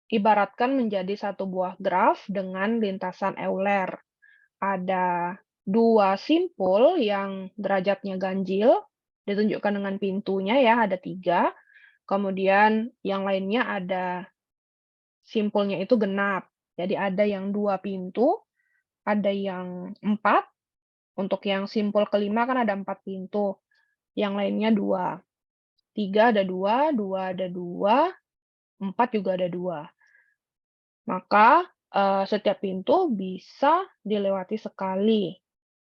ibaratkan menjadi satu buah graf dengan lintasan Euler. Ada 2 simpul yang derajatnya ganjil, ditunjukkan dengan pintunya ya, ada 3. Kemudian yang lainnya ada simpulnya itu genap. Jadi ada yang 2 pintu, ada yang 4. Untuk yang simpul kelima kan ada 4 pintu, yang lainnya 2. 3 ada 2, 2 ada 2, 4 juga ada 2. Maka, setiap pintu bisa dilewati sekali,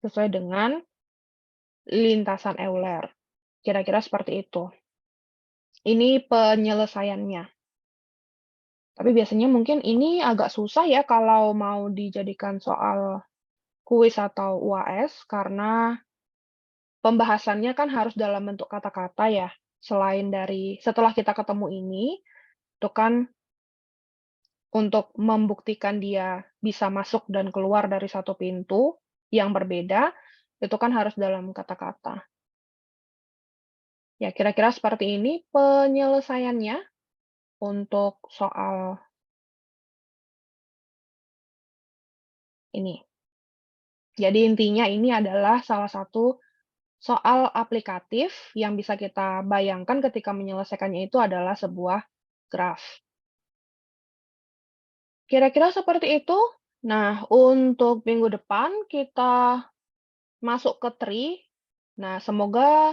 sesuai dengan lintasan Euler. Kira-kira seperti itu. Ini penyelesaiannya. Tapi biasanya mungkin ini agak susah ya kalau mau dijadikan soal kuis atau UAS, karena pembahasannya kan harus dalam bentuk kata-kata ya. Selain dari setelah kita ketemu ini, itu kan untuk membuktikan dia bisa masuk dan keluar dari satu pintu yang berbeda, itu kan harus dalam kata-kata. Ya, kira-kira seperti ini penyelesaiannya untuk soal ini. Jadi intinya ini adalah salah satu soal aplikatif yang bisa kita bayangkan ketika menyelesaikannya itu adalah sebuah graf. Kira-kira seperti itu. Nah, untuk minggu depan kita masuk ke tree. Nah, semoga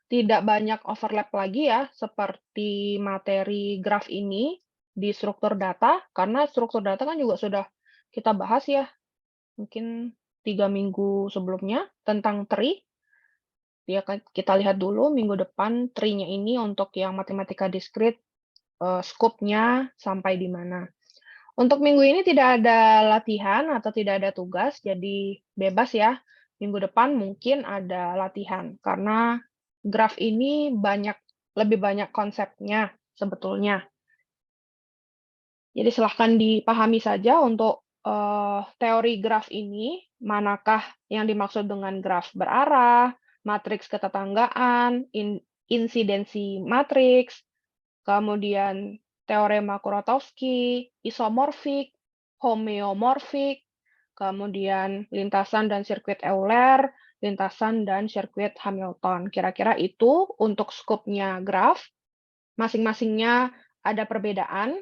tidak banyak overlap lagi ya, seperti materi graf ini di struktur data, karena struktur data kan juga sudah kita bahas ya, mungkin 3 minggu sebelumnya tentang tree. Ya kan, kita lihat dulu minggu depan tree-nya ini untuk yang matematika diskrit, skopnya sampai di mana. Untuk minggu ini tidak ada latihan atau tidak ada tugas, jadi bebas ya. Minggu depan mungkin ada latihan, karena graf ini lebih banyak konsepnya sebetulnya. Jadi silahkan dipahami saja untuk teori graf ini, manakah yang dimaksud dengan graf berarah, matriks ketetanggaan, insidensi matriks, kemudian teorema Kuratowski, isomorfik, homeomorfik, kemudian lintasan dan sirkuit Euler, lintasan dan sirkuit Hamilton. Kira-kira itu untuk skopnya graf. Masing-masingnya ada perbedaan,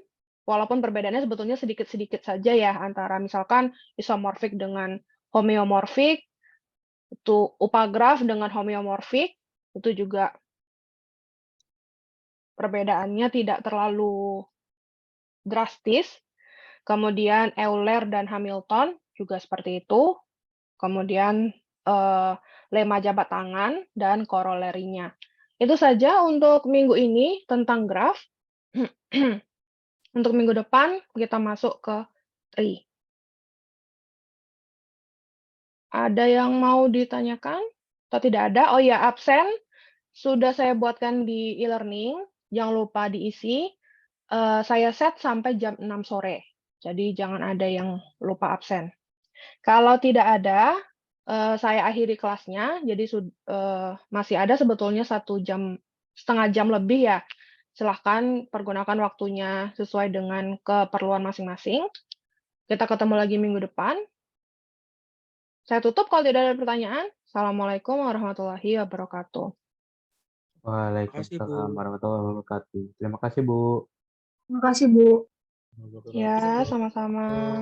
walaupun perbedaannya sebetulnya sedikit-sedikit saja ya, antara misalkan isomorfik dengan homeomorfik, itu upagraf dengan homeomorfik, itu juga perbedaannya tidak terlalu drastis. Kemudian Euler dan Hamilton juga seperti itu. Kemudian lema jabat tangan dan korolerinya. Itu saja untuk minggu ini tentang graf. Untuk minggu depan kita masuk ke tree. Ada yang mau ditanyakan? atau tidak ada? Oh ya, absen sudah saya buatkan di e-learning, jangan lupa diisi. Saya set sampai jam 6 sore, jadi jangan ada yang lupa absen. Kalau tidak ada, saya akhiri kelasnya, jadi masih ada sebetulnya 1,5 jam lebih ya. Silahkan pergunakan waktunya sesuai dengan keperluan masing-masing. Kita ketemu lagi minggu depan. Saya tutup kalau tidak ada pertanyaan. Assalamualaikum warahmatullahi wabarakatuh. Terima kasih, Bu. Waalaikumsalam warahmatullahi wabarakatuh. Terima kasih, Bu. Terima kasih, Bu. Ya, sama-sama.